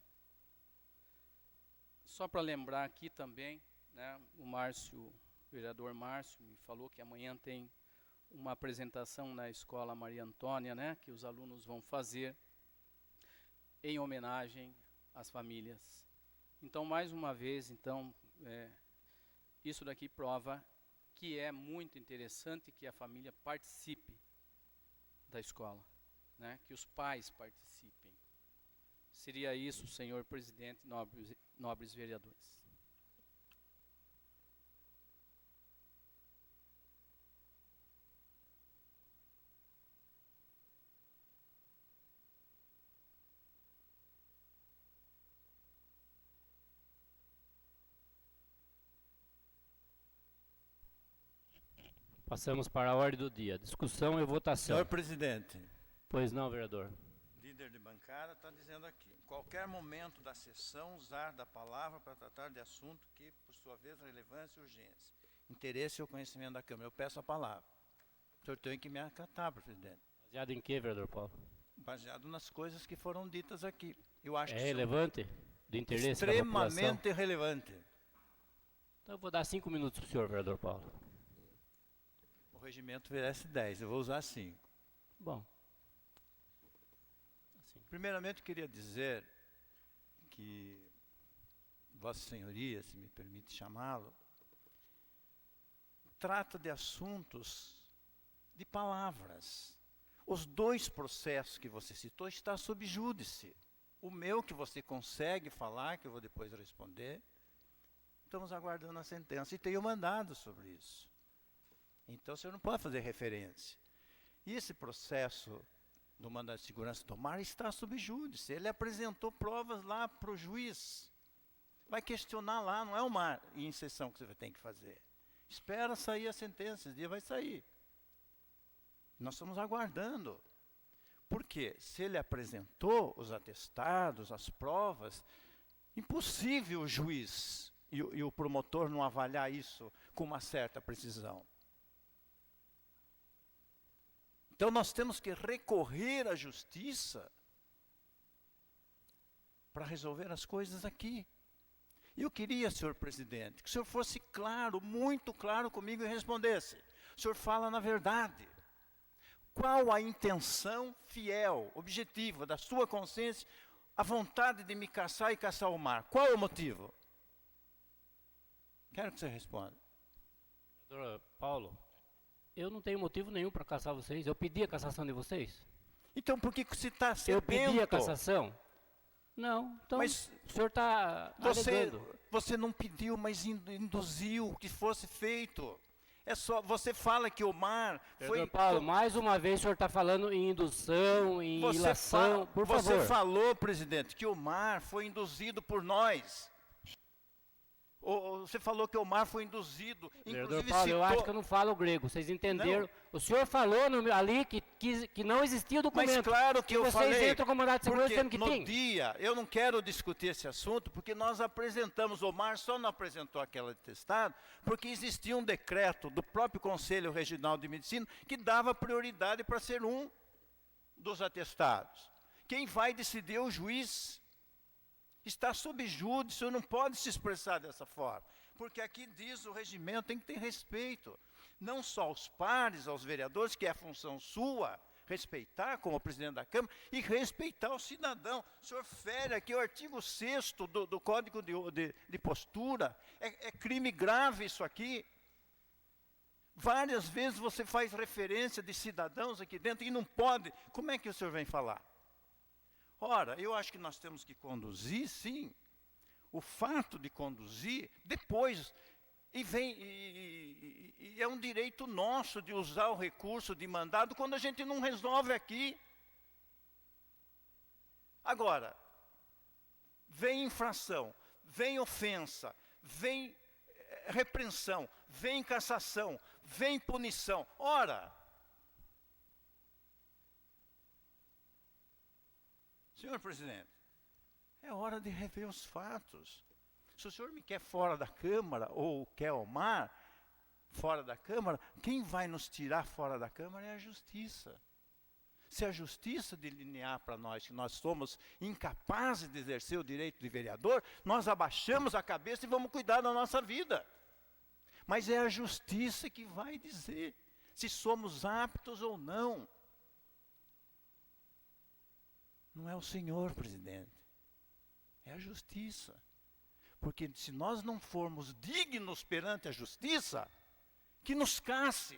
Só para lembrar aqui também, né, o vereador Márcio me falou que amanhã tem uma apresentação na Escola Maria Antônia, né, que os alunos vão fazer em homenagem às famílias. Então, mais uma vez, então, isso daqui prova que é muito interessante que a família participe da escola, né, que os pais participem. Seria isso, senhor presidente, nobres vereadores. Passamos para a ordem do dia. Discussão e votação. Senhor presidente, Pois não, vereador. líder de bancada está dizendo aqui, em qualquer momento da sessão, usar da palavra para tratar de assunto que, por sua vez, relevância e urgência. Interesse ou conhecimento da Câmara. Eu peço a palavra. O senhor tem que me acatar, presidente. Baseado em que, vereador Paulo? Baseado nas coisas que foram ditas aqui. Eu acho É que relevante? Do interesse da população? extremamente relevante. Então eu vou dar 5 minutos para o senhor, vereador Paulo. regimento oferece 10, eu vou usar 5. Bom. Assim. Primeiramente, queria dizer que Vossa Senhoria, se me permite chamá-lo, trata de assuntos de palavras. Os 2 processos que você citou estão sob júdice. O meu que você consegue falar, que eu vou depois responder, estamos aguardando a sentença. E tenho mandado sobre isso. Então, o senhor não pode fazer referência. E esse processo do mandado de segurança do mar está sob júdice. Ele apresentou provas lá para o juiz. Vai questionar lá, não é uma inserção que você tem que fazer. Espera sair a sentença, esse dia vai sair. Nós estamos aguardando. Por quê? Se ele apresentou os atestados, as provas, impossível o juiz e o promotor não avaliar isso com uma certa precisão. Então nós temos que recorrer à justiça para resolver as coisas aqui. E eu queria, senhor presidente, que o senhor fosse claro, muito claro comigo e respondesse. O senhor fala na verdade. Qual a intenção fiel, objetiva da sua consciência, a vontade de me caçar e caçar o mar? Qual é o motivo? Quero que você responda. Vereador Paulo, eu não tenho motivo nenhum para caçar vocês. Eu pedi a cassação de vocês. Então por que você está sedento? Eu pedi a cassação? Não, então mas o senhor está alegando. Você não pediu, mas induziu que fosse feito. É só, você fala que o mar foi... Paulo, mais uma vez o senhor está falando em indução, em ilação, por favor. Você falou, presidente, que o mar foi induzido por nós. Você falou que o mar foi induzido. Vereador Paulo, eu acho que eu não falo grego, vocês entenderam? Não. O senhor falou ali que não existia o documento. Mas claro que eu falei. Vocês entram com mandado de segurança dizendo que tem. No dia, eu não quero discutir esse assunto, porque nós apresentamos, o mar só não apresentou aquele atestado, porque existia um decreto do próprio Conselho Regional de Medicina que dava prioridade para ser um dos atestados. Quem vai decidir é o juiz. Está sob júdice, o senhor não pode se expressar dessa forma. Porque aqui diz o regimento, tem que ter respeito. Não só aos pares, aos vereadores, que é a função sua, respeitar como presidente da Câmara, e respeitar o cidadão. O senhor fere aqui o artigo 6º do Código de Postura. É crime grave isso aqui. Várias vezes você faz referência de cidadãos aqui dentro e não pode. Como é que o senhor vem falar? Ora, eu acho que nós temos que conduzir, sim. O fato de conduzir, depois, e é um direito nosso de usar o recurso de mandado quando a gente não resolve aqui. Agora, vem infração, vem ofensa, vem repreensão, vem cassação, vem punição. Ora, senhor presidente, é hora de rever os fatos. Se o senhor me quer fora da Câmara, ou quer o mar fora da Câmara, quem vai nos tirar fora da Câmara é a Justiça. Se a Justiça delinear para nós que nós somos incapazes de exercer o direito de vereador, nós abaixamos a cabeça e vamos cuidar da nossa vida. Mas é a Justiça que vai dizer se somos aptos ou não. Não é o senhor, presidente. É a Justiça. Porque se nós não formos dignos perante a Justiça, que nos casse.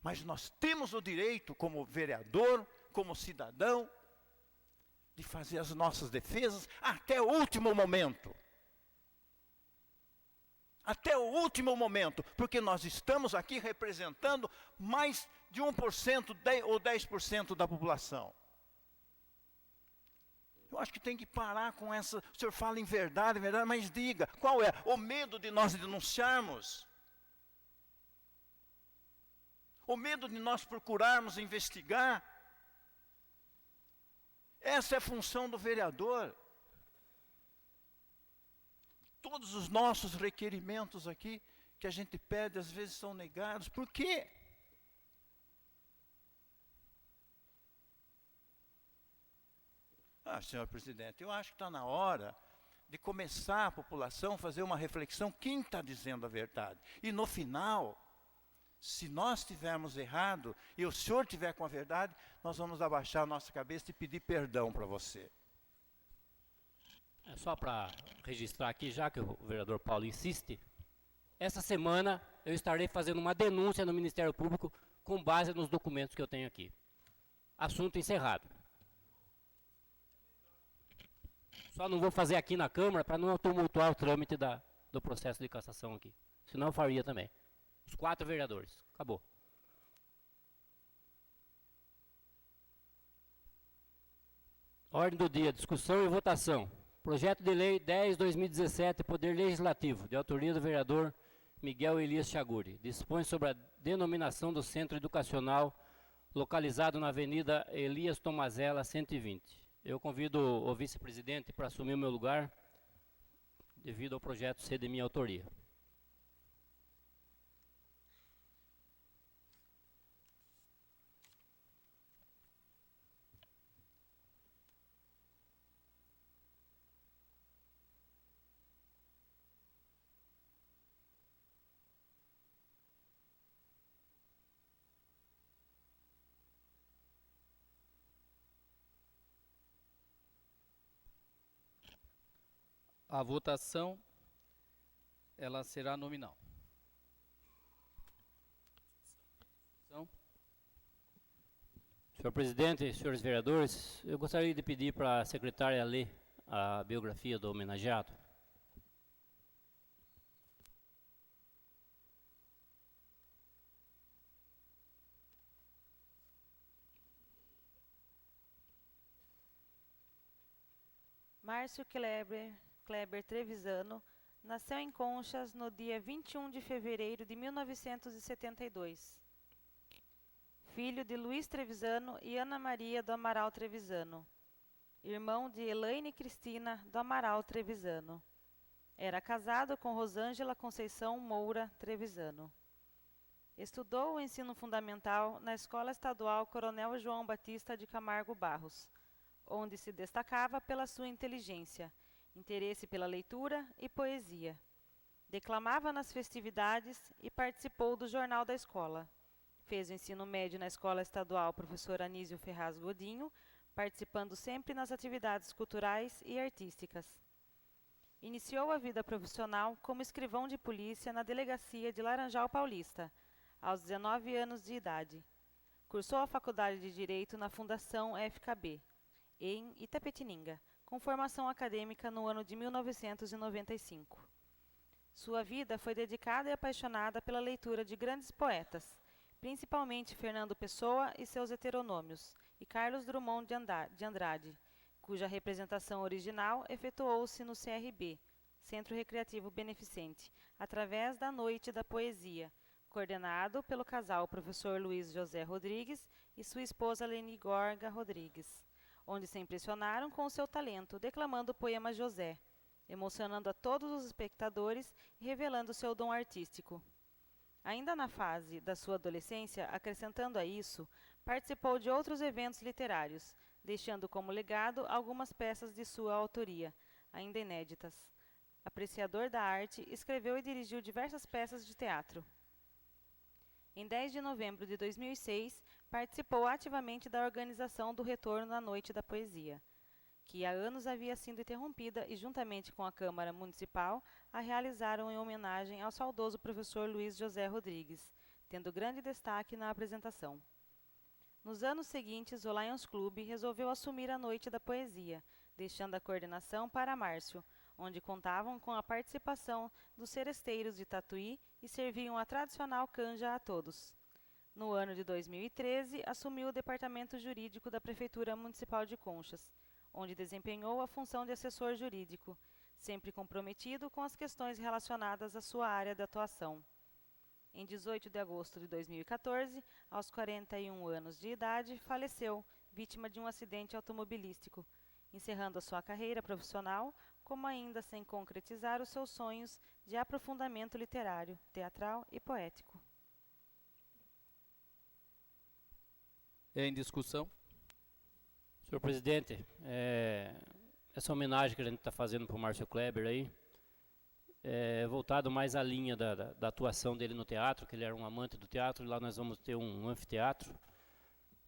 Mas nós temos o direito, como vereador, como cidadão, de fazer as nossas defesas até o último momento. Até o último momento, porque nós estamos aqui representando mais de 1% ou 10% da população. Eu acho que tem que parar com essa... O senhor fala em verdade, mas diga, qual é? O medo de nós denunciarmos? O medo de nós procurarmos investigar? Essa é a função do vereador. Todos os nossos requerimentos aqui, que a gente pede, às vezes são negados. Por quê? Senhor presidente, eu acho que está na hora de começar a população a fazer uma reflexão, quem está dizendo a verdade. E no final, se nós tivermos errado e o senhor tiver com a verdade, nós vamos abaixar a nossa cabeça e pedir perdão para você. É só para registrar aqui, já que o vereador Paulo insiste, essa semana eu estarei fazendo uma denúncia no Ministério Público com base nos documentos que eu tenho aqui. Assunto encerrado. Só não vou fazer aqui na Câmara para não tumultuar o trâmite do processo de cassação aqui. Senão eu faria também. Os 4 vereadores. Acabou. Ordem do dia, discussão e votação. Projeto de Lei 10/2017, Poder Legislativo, de autoria do vereador Miguel Elias Chaguri. Dispõe sobre a denominação do Centro Educacional localizado na Avenida Elias Tomazella, 120. Eu convido o vice-presidente para assumir o meu lugar, devido ao projeto ser de minha autoria. A votação, ela será nominal. Senhor presidente, senhores vereadores, eu gostaria de pedir para a secretária ler a biografia do homenageado. Márcio Kleber Trevisano nasceu em Conchas no dia 21 de fevereiro de 1972. Filho de Luiz Trevisano e Ana Maria do Amaral Trevisano. Irmão de Elaine Cristina do Amaral Trevisano. Era casado com Rosângela Conceição Moura Trevisano. Estudou o ensino fundamental na Escola Estadual Coronel João Batista de Camargo Barros, onde se destacava pela sua inteligência, interesse pela leitura e poesia. Declamava nas festividades e participou do jornal da escola. Fez o ensino médio na Escola Estadual Professor Anísio Ferraz Godinho, participando sempre nas atividades culturais e artísticas. Iniciou a vida profissional como escrivão de polícia na delegacia de Laranjal Paulista, aos 19 anos de idade. Cursou a faculdade de Direito na Fundação FKB, em Itapetininga, com formação acadêmica no ano de 1995. Sua vida foi dedicada e apaixonada pela leitura de grandes poetas, principalmente Fernando Pessoa e seus heteronômios, e Carlos Drummond de Andrade, cuja representação original efetuou-se no CRB, Centro Recreativo Beneficente, através da Noite da Poesia, coordenado pelo casal professor Luiz José Rodrigues e sua esposa Leni Gorga Rodrigues, onde se impressionaram com o seu talento, declamando o poema José, emocionando a todos os espectadores e revelando seu dom artístico. Ainda na fase da sua adolescência, acrescentando a isso, participou de outros eventos literários, deixando como legado algumas peças de sua autoria, ainda inéditas. Apreciador da arte, escreveu e dirigiu diversas peças de teatro. Em 10 de novembro de 2006, participou ativamente da organização do Retorno à Noite da Poesia, que há anos havia sido interrompida e, juntamente com a Câmara Municipal, a realizaram em homenagem ao saudoso professor Luiz José Rodrigues, tendo grande destaque na apresentação. Nos anos seguintes, o Lions Club resolveu assumir a Noite da Poesia, deixando a coordenação para Márcio, onde contavam com a participação dos seresteiros de Tatuí e serviam a tradicional canja a todos. No ano de 2013, assumiu o departamento jurídico da Prefeitura Municipal de Conchas, onde desempenhou a função de assessor jurídico, sempre comprometido com as questões relacionadas à sua área de atuação. Em 18 de agosto de 2014, aos 41 anos de idade, faleceu, vítima de um acidente automobilístico, encerrando a sua carreira profissional, como ainda sem concretizar os seus sonhos de aprofundamento literário, teatral e poético. Em discussão? Senhor presidente, essa homenagem que a gente está fazendo para o Márcio Kleber aí, é voltado mais à linha da atuação dele no teatro, que ele era um amante do teatro, e lá nós vamos ter um anfiteatro.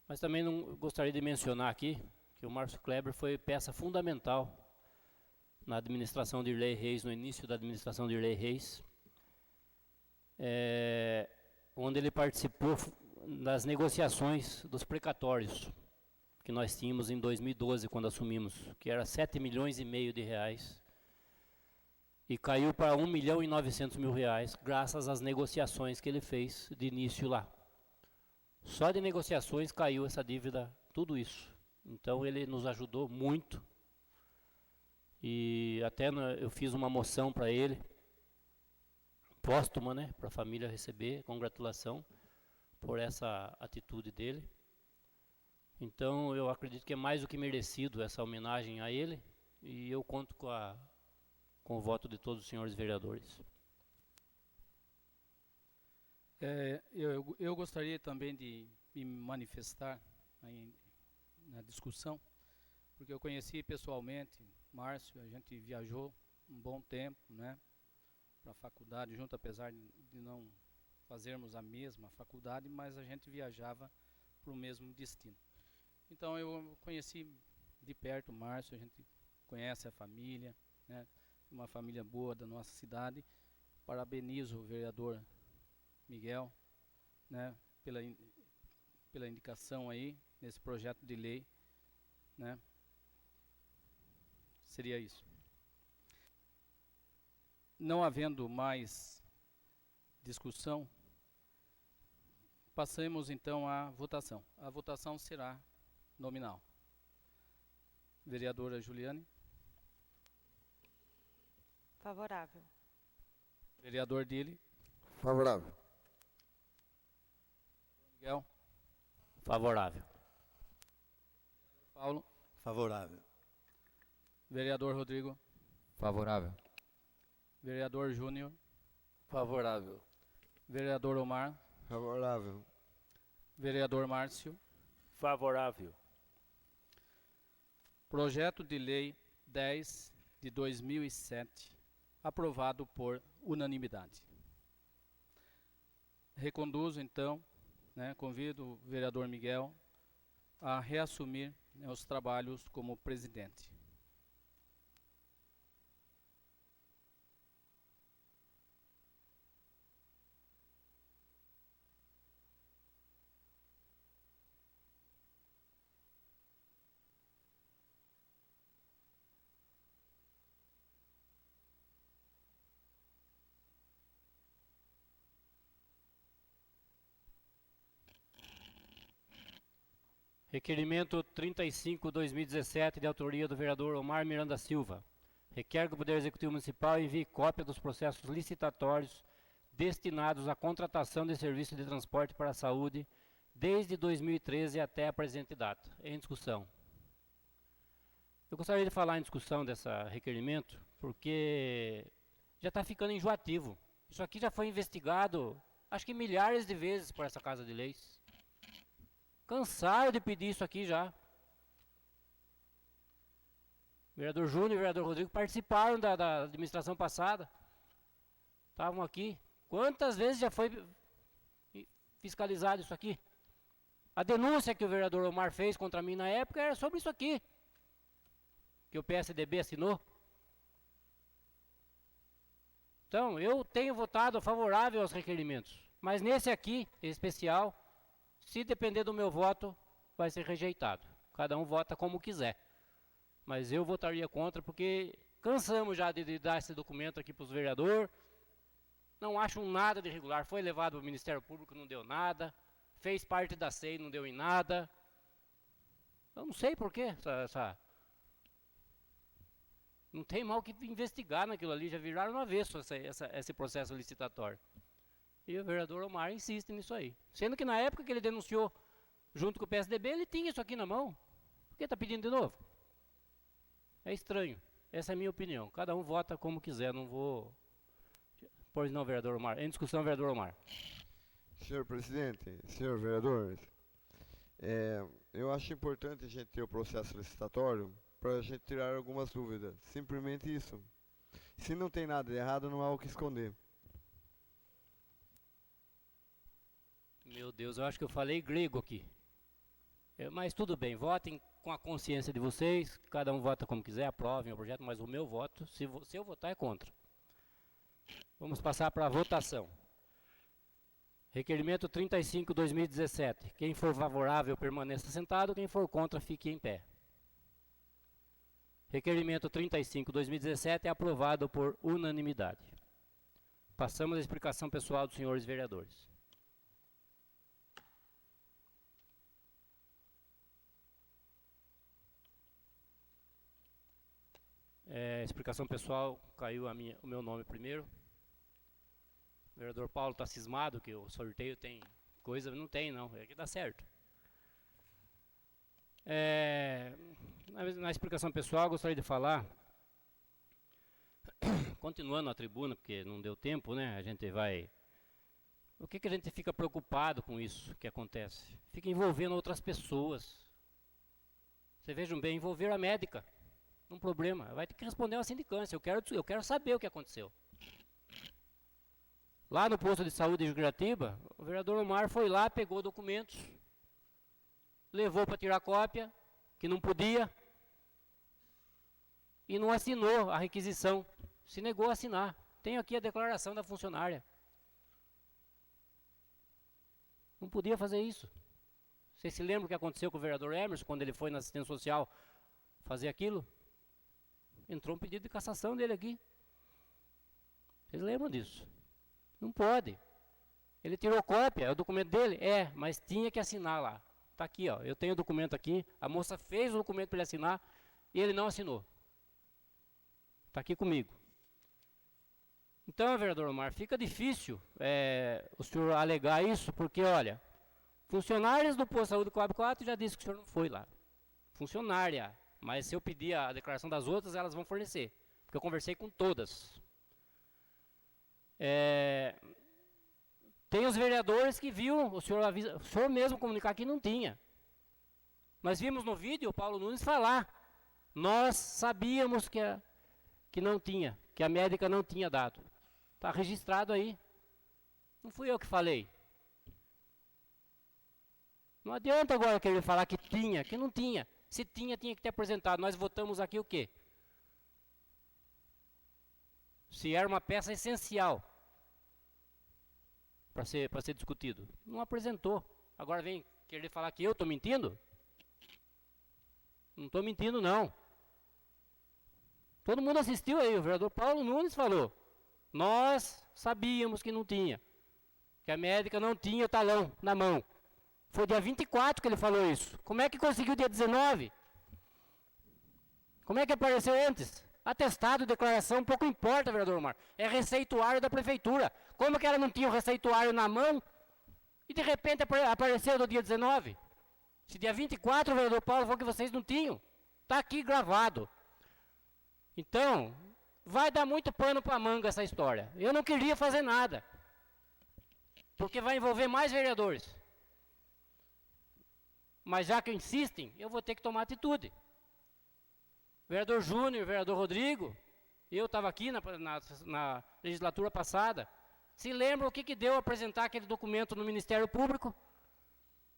Mas também gostaria de mencionar aqui que o Márcio Kleber foi peça fundamental na administração de Irley Reis, no início da administração de Irley Reis, onde ele participou das negociações dos precatórios que nós tínhamos em 2012, quando assumimos, que era 7,5 milhões de reais, e caiu para 1,9 milhão graças às negociações que ele fez de início lá. Só de negociações caiu essa dívida, tudo isso. Então ele nos ajudou muito, e até eu fiz uma moção para ele, póstuma, né, para a família receber, congratulação por essa atitude dele. Então eu acredito que é mais do que merecido essa homenagem a ele, e eu conto com o voto de todos os senhores vereadores. Eu gostaria também de me manifestar na discussão, porque eu conheci pessoalmente Márcio, a gente viajou um bom tempo, né, para a faculdade junto, apesar de não fazermos a mesma faculdade, mas a gente viajava para o mesmo destino. Então eu conheci de perto o Márcio, a gente conhece a família, né, uma família boa da nossa cidade. Parabenizo o vereador Miguel, né, pela indicação aí nesse projeto de lei, né. Seria isso. Não havendo mais discussão, passemos então à votação. A votação será nominal. Vereadora Juliane. Favorável. Vereador Dili. Favorável. Miguel. Favorável. Paulo. Favorável. Vereador Rodrigo. Favorável. Vereador Júnior. Favorável. Vereador Omar. Favorável. Vereador Márcio. Favorável. Projeto de Lei 10 de 2007, aprovado por unanimidade. Reconduzo então, né, convido o vereador Miguel a reassumir, né, os trabalhos como presidente. Requerimento 35/2017, de autoria do vereador Omar Miranda Silva. Requer que o Poder Executivo Municipal envie cópia dos processos licitatórios destinados à contratação de serviços de transporte para a saúde desde 2013 até a presente data. Em discussão. Eu gostaria de falar em discussão desse requerimento, porque já está ficando enjoativo. Isso aqui já foi investigado, acho que milhares de vezes por essa Casa de Leis. Cansaram de pedir isso aqui já. O vereador Júnior e o vereador Rodrigo participaram da administração passada. Estavam aqui. Quantas vezes já foi fiscalizado isso aqui? A denúncia que o vereador Omar fez contra mim na época era sobre isso aqui, que o PSDB assinou. Então, eu tenho votado favorável aos requerimentos, mas nesse aqui, em especial, se depender do meu voto, vai ser rejeitado. Cada um vota como quiser. Mas eu votaria contra, porque cansamos já de dar esse documento aqui para os vereadores. Não acham nada de irregular. Foi levado ao Ministério Público, não deu nada. Fez parte da SEI, não deu em nada. Eu não sei por quê. Não tem mal que investigar naquilo ali. Já viraram no avesso esse processo licitatório. E o vereador Omar insiste nisso aí. Sendo que na época que ele denunciou junto com o PSDB, ele tinha isso aqui na mão. Por que está pedindo de novo? É estranho. Essa é a minha opinião. Cada um vota como quiser. Não vou... Pois não, vereador Omar. Em discussão, vereador Omar. Senhor presidente, senhor vereadores, eu acho importante a gente ter o processo licitatório, para a gente tirar algumas dúvidas. Simplesmente isso. Se não tem nada de errado, não há o que esconder. Meu Deus, eu acho que eu falei grego aqui. Mas tudo bem, votem com a consciência de vocês, cada um vota como quiser, aprovem o projeto, mas o meu voto, se eu votar, é contra. Vamos passar para a votação. Requerimento 35/2017. Quem for favorável, permaneça sentado, quem for contra, fique em pé. Requerimento 35/2017 é aprovado por unanimidade. Passamos à explicação pessoal dos senhores vereadores. Explicação pessoal, caiu o meu nome primeiro. O vereador Paulo está cismado que o sorteio tem coisa, não tem não, é que dá certo. Na explicação pessoal, gostaria de falar, continuando a tribuna, porque não deu tempo, né? A gente vai... O que a gente fica preocupado com isso que acontece? Fica envolvendo outras pessoas. Vocês vejam bem, envolver a médica. Um problema, vai ter que responder uma sindicância. Eu quero saber o que aconteceu. Lá no posto de saúde de Jucuratiba, o vereador Omar foi lá, pegou documentos, levou para tirar cópia, que não podia, e não assinou a requisição. Se negou a assinar. Tenho aqui a declaração da funcionária. Não podia fazer isso. Vocês se lembram o que aconteceu com o vereador Emerson, quando ele foi na assistência social fazer aquilo? Entrou um pedido de cassação dele aqui. Vocês lembram disso? Não pode. Ele tirou cópia, é o documento dele? Mas tinha que assinar lá. Está aqui, ó. Eu tenho o documento aqui. A moça fez o documento para ele assinar e ele não assinou. Está aqui comigo. Então, vereador Omar, fica difícil o senhor alegar isso, porque, olha, funcionários do posto de saúde Coab 4 já disse que o senhor não foi lá. Funcionária. Mas se eu pedir a declaração das outras, elas vão fornecer. Porque eu conversei com todas. Tem os vereadores que viram, o senhor mesmo comunicar que não tinha. Nós vimos no vídeo o Paulo Nunes falar. Nós sabíamos que não tinha, que a médica não tinha dado. Está registrado aí. Não fui eu que falei. Não adianta agora querer falar que tinha, que não tinha. Se tinha que ter apresentado. Nós votamos aqui o quê? Se era uma peça essencial para ser discutido. Não apresentou. Agora vem querer falar que eu estou mentindo? Não estou mentindo, não. Todo mundo assistiu aí. O vereador Paulo Nunes falou. Nós sabíamos que não tinha. Que a médica não tinha o talão na mão. Foi dia 24 que ele falou isso. Como é que conseguiu dia 19? Como é que apareceu antes? Atestado, declaração, pouco importa, vereador Omar. É receituário da prefeitura. Como que ela não tinha o receituário na mão e de repente apareceu no dia 19? Se dia 24 o vereador Paulo falou que vocês não tinham. Está aqui gravado. Então, vai dar muito pano para manga essa história. Eu não queria fazer nada. Porque vai envolver mais vereadores. Mas já que insistem, eu vou ter que tomar atitude. Vereador Júnior, vereador Rodrigo, eu estava aqui na legislatura passada, se lembram o que deu apresentar aquele documento no Ministério Público,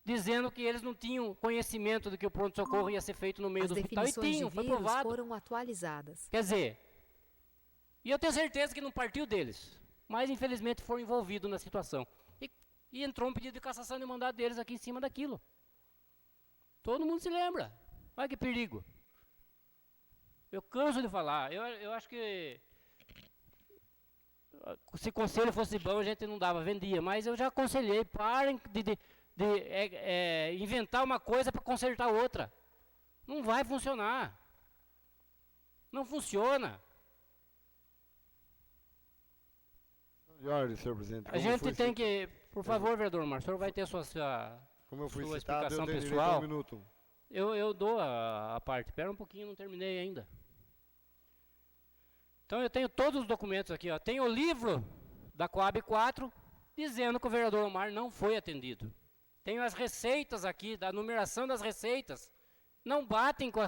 dizendo que eles não tinham conhecimento de que o pronto-socorro ia ser feito no meio do hospital. E tinham, foi provado. Foram atualizadas. Quer dizer, e eu tenho certeza que não partiu deles, mas infelizmente foram envolvidos na situação. E entrou um pedido de cassação de mandado deles aqui em cima daquilo. Todo mundo se lembra. Olha que perigo. Eu canso de falar. Eu acho que se conselho fosse bom, a gente não dava, vendia. Mas eu já aconselhei, parem de inventar uma coisa para consertar outra. Não vai funcionar. Não funciona. Senhor presidente, A gente tem que... Por favor, vereador Omar, o senhor vai ter como eu fui sua citado, explicação eu tenho direito pessoal. a 1 minuto. Eu dou a parte. Espera um pouquinho, não terminei ainda. Então eu tenho todos os documentos aqui. Ó. Tem o livro da Coab 4 dizendo que o vereador Omar não foi atendido. Tenho as receitas aqui, da numeração das receitas. Não batem com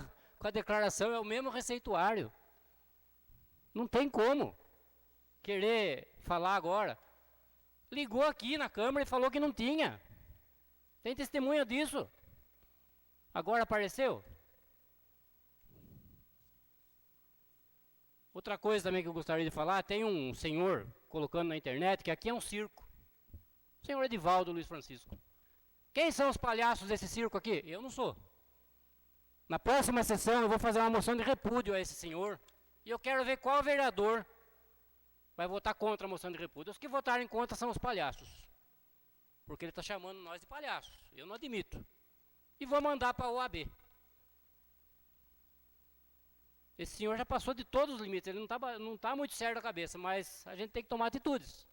com a declaração, é o mesmo receituário. Não tem como querer falar agora. Ligou aqui na Câmara e falou que não tinha. Tem testemunha disso. Agora apareceu? Outra coisa também que eu gostaria de falar, tem um senhor colocando na internet que aqui é um circo. O senhor Edivaldo Luiz Francisco. Quem são os palhaços desse circo aqui? Eu não sou. Na próxima sessão eu vou fazer uma moção de repúdio a esse senhor. E eu quero ver qual vereador vai votar contra a moção de repúdio. Os que votarem contra são os palhaços. Porque ele está chamando nós de palhaços. Eu não admito. E vou mandar para a OAB. Esse senhor já passou de todos os limites. Ele não tá muito certo da cabeça, mas a gente tem que tomar atitudes.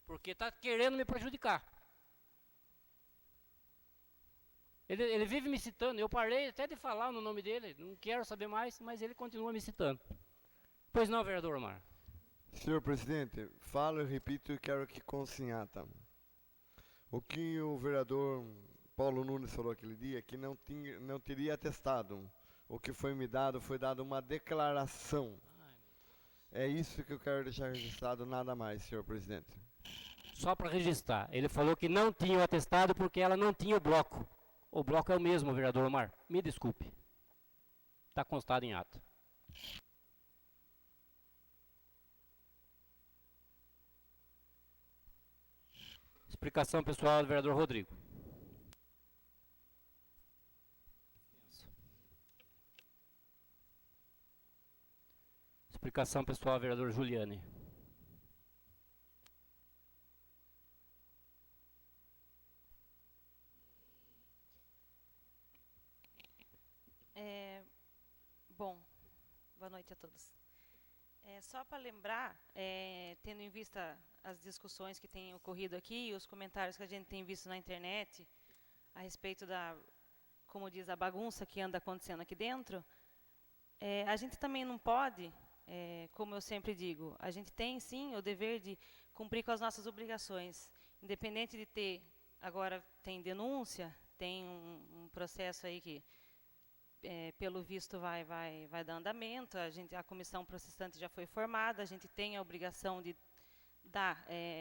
Porque está querendo me prejudicar. Ele vive me citando. Eu parei até de falar no nome dele. Não quero saber mais, mas ele continua me citando. Pois não, vereador Omar. Senhor presidente, falo e repito e quero que conste em ata. O que o vereador Paulo Nunes falou aquele dia, que não teria atestado. O que foi me dado, foi dada uma declaração. É isso que eu quero deixar registrado, nada mais, senhor presidente. Só para registrar, ele falou que não tinha o atestado porque ela não tinha o bloco. O bloco é o mesmo, vereador Omar. Me desculpe. Está constado em ata. Explicação pessoal do vereador Rodrigo. Explicação pessoal do vereador Juliane. Bom, boa noite a todos. Só para lembrar, tendo em vista as discussões que têm ocorrido aqui e os comentários que a gente tem visto na internet a respeito da, como diz, a bagunça que anda acontecendo aqui dentro, a gente também não pode, como eu sempre digo, a gente tem sim o dever de cumprir com as nossas obrigações, independente de ter, agora tem denúncia, tem um processo aí que pelo visto vai dar andamento, a comissão processante já foi formada, a gente tem a obrigação de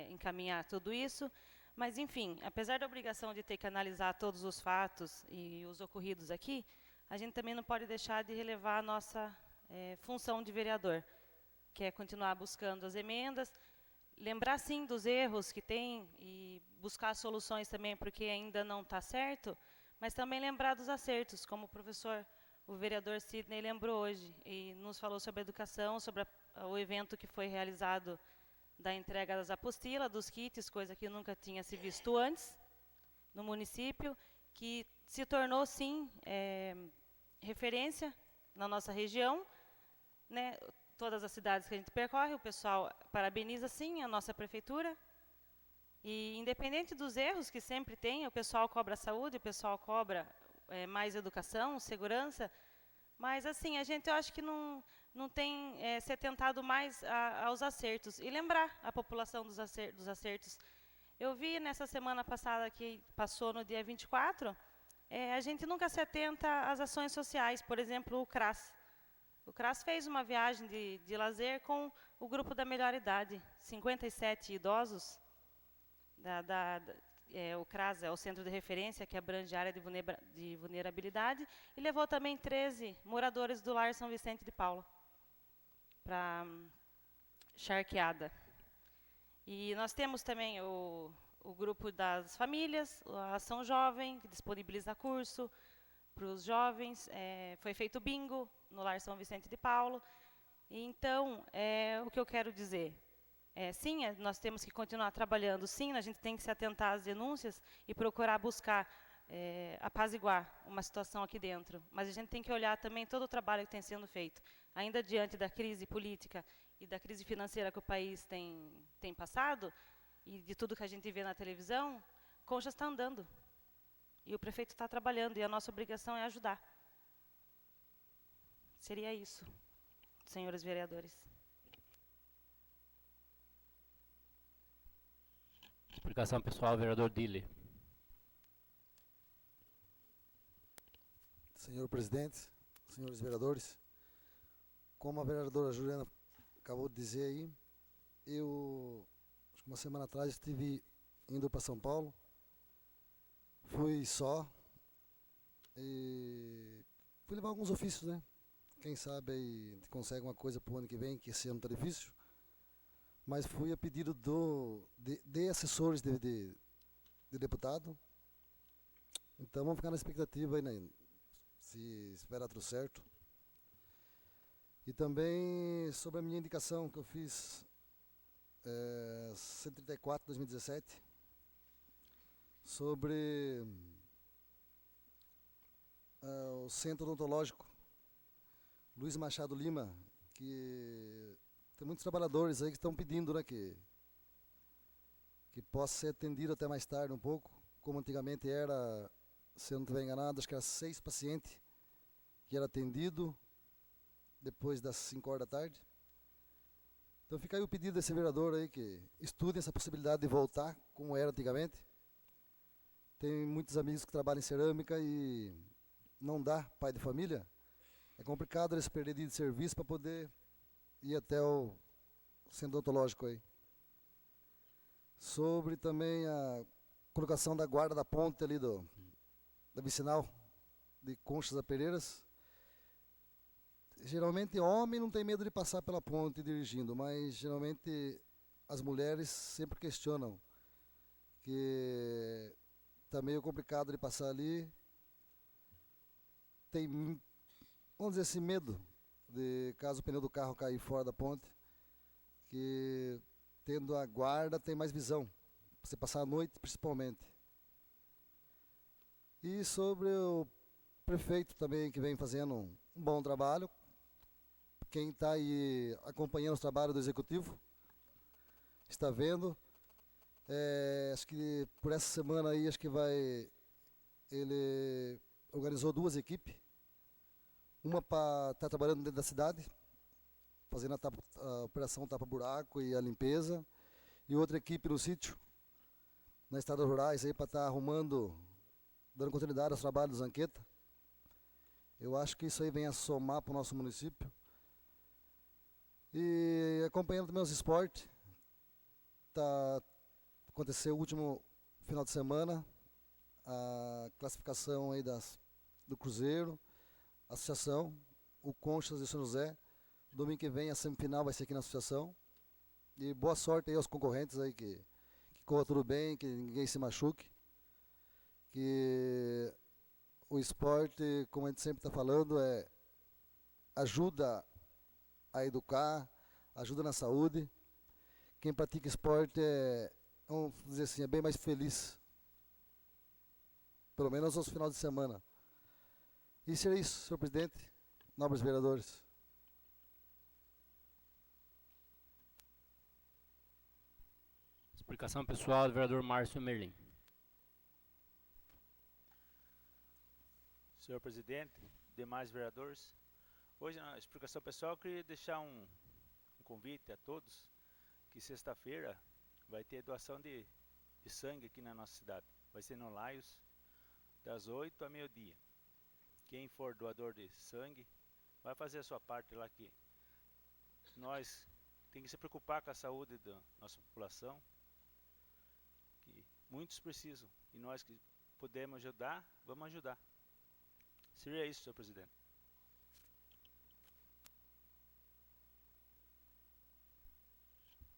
encaminhar tudo isso, mas enfim, apesar da obrigação de ter que analisar todos os fatos e os ocorridos aqui, a gente também não pode deixar de relevar a nossa função de vereador, que é continuar buscando as emendas, lembrar sim dos erros que tem e buscar soluções também porque ainda não está certo, mas também lembrar dos acertos, como o vereador Sidney lembrou hoje, e nos falou sobre a educação, sobre o evento que foi realizado da entrega das apostilas, dos kits, coisa que nunca tinha se visto antes no município, que se tornou, sim, referência na nossa região, né? Todas as cidades que a gente percorre, o pessoal parabeniza, sim, a nossa prefeitura. E, independente dos erros que sempre tem, o pessoal cobra saúde, o pessoal cobra mais educação, segurança, mas, assim, eu acho que não tem se atentado mais aos acertos. E lembrar a população dos acertos. Eu vi nessa semana passada, que passou no dia 24, a gente nunca se atenta às ações sociais, por exemplo, o CRAS. O CRAS fez uma viagem de lazer com o grupo da melhor idade, 57 idosos. O CRAS é o centro de referência que abrange a área de vulnerabilidade e levou também 13 moradores do lar São Vicente de Paula para charqueada. E nós temos também o grupo das famílias, a Ação Jovem, que disponibiliza curso para os jovens. Foi feito bingo no lar São Vicente de Paulo. E, então, o que eu quero dizer? Sim, nós temos que continuar trabalhando, sim, a gente tem que se atentar às denúncias e procurar buscar apaziguar uma situação aqui dentro. Mas a gente tem que olhar também todo o trabalho que tem sendo feito. Ainda diante da crise política e da crise financeira que o país tem passado, e de tudo que a gente vê na televisão, Conchas está andando. E o prefeito está trabalhando, e a nossa obrigação é ajudar. Seria isso, senhores vereadores. Explicação pessoal, vereador Dille. Senhor presidente, senhores vereadores. Como a vereadora Juliana acabou de dizer aí, eu, acho que uma semana atrás, estive indo para São Paulo. Fui só e fui levar alguns ofícios, né? Quem sabe aí a gente consegue uma coisa para o ano que vem, que esse ano está difícil. Mas fui a pedido de assessores de deputado. Então vamos ficar na expectativa aí, né? Se esperar tudo certo. E também sobre a minha indicação que eu fiz 134 2017 sobre o Centro Odontológico Luiz Machado Lima, que tem muitos trabalhadores aí que estão pedindo, né, que possa ser atendido até mais tarde um pouco, como antigamente era, se eu não estiver enganado, acho que era 6 pacientes que era atendido depois das 5 horas da tarde. Então fica aí o pedido desse vereador aí que estude essa possibilidade de voltar como era antigamente. Tem muitos amigos que trabalham em cerâmica e não dá, pai de família. É complicado eles perderem dia de serviço para poder ir até o centro odontológico aí. Sobre também a colocação da guarda da ponte ali da vicinal de Conchas a Pereiras. Geralmente homem não tem medo de passar pela ponte dirigindo, mas geralmente as mulheres sempre questionam que está meio complicado de passar ali. Tem, vamos dizer assim, medo de caso o pneu do carro cair fora da ponte, que tendo a guarda tem mais visão, pra você passar a noite principalmente. E sobre o prefeito também, que vem fazendo um bom trabalho. Quem está aí acompanhando os trabalhos do Executivo está vendo. Acho que por essa semana aí, ele organizou 2 equipes. Uma para estar trabalhando dentro da cidade, fazendo a operação tapa-buraco e a limpeza. E outra equipe no sítio, nas estradas rurais, aí para estar arrumando, dando continuidade aos trabalhos do Zanqueta. Eu acho que isso aí vem a somar para o nosso município. E acompanhando também os esportes, aconteceu o último final de semana, a classificação aí do Cruzeiro, Associação, o Conchas de São José. Domingo que vem a semifinal vai ser aqui na Associação. E boa sorte aí aos concorrentes aí, que corra tudo bem, que ninguém se machuque. Que o esporte, como a gente sempre está falando, ajuda a educar, ajuda na saúde. Quem pratica esporte vamos dizer assim, é bem mais feliz. Pelo menos aos finais de semana. E seria isso, senhor presidente, nobres vereadores. Explicação pessoal do vereador Márcio Merlim. Senhor presidente, demais vereadores, hoje na explicação pessoal eu queria deixar um convite a todos, que sexta-feira vai ter doação de sangue aqui na nossa cidade. Vai ser no Laios, das 8 a meio-dia. Quem for doador de sangue, vai fazer a sua parte lá, que nós temos que se preocupar com a saúde da nossa população, que muitos precisam, e nós que podemos ajudar, vamos ajudar. Seria isso, senhor presidente.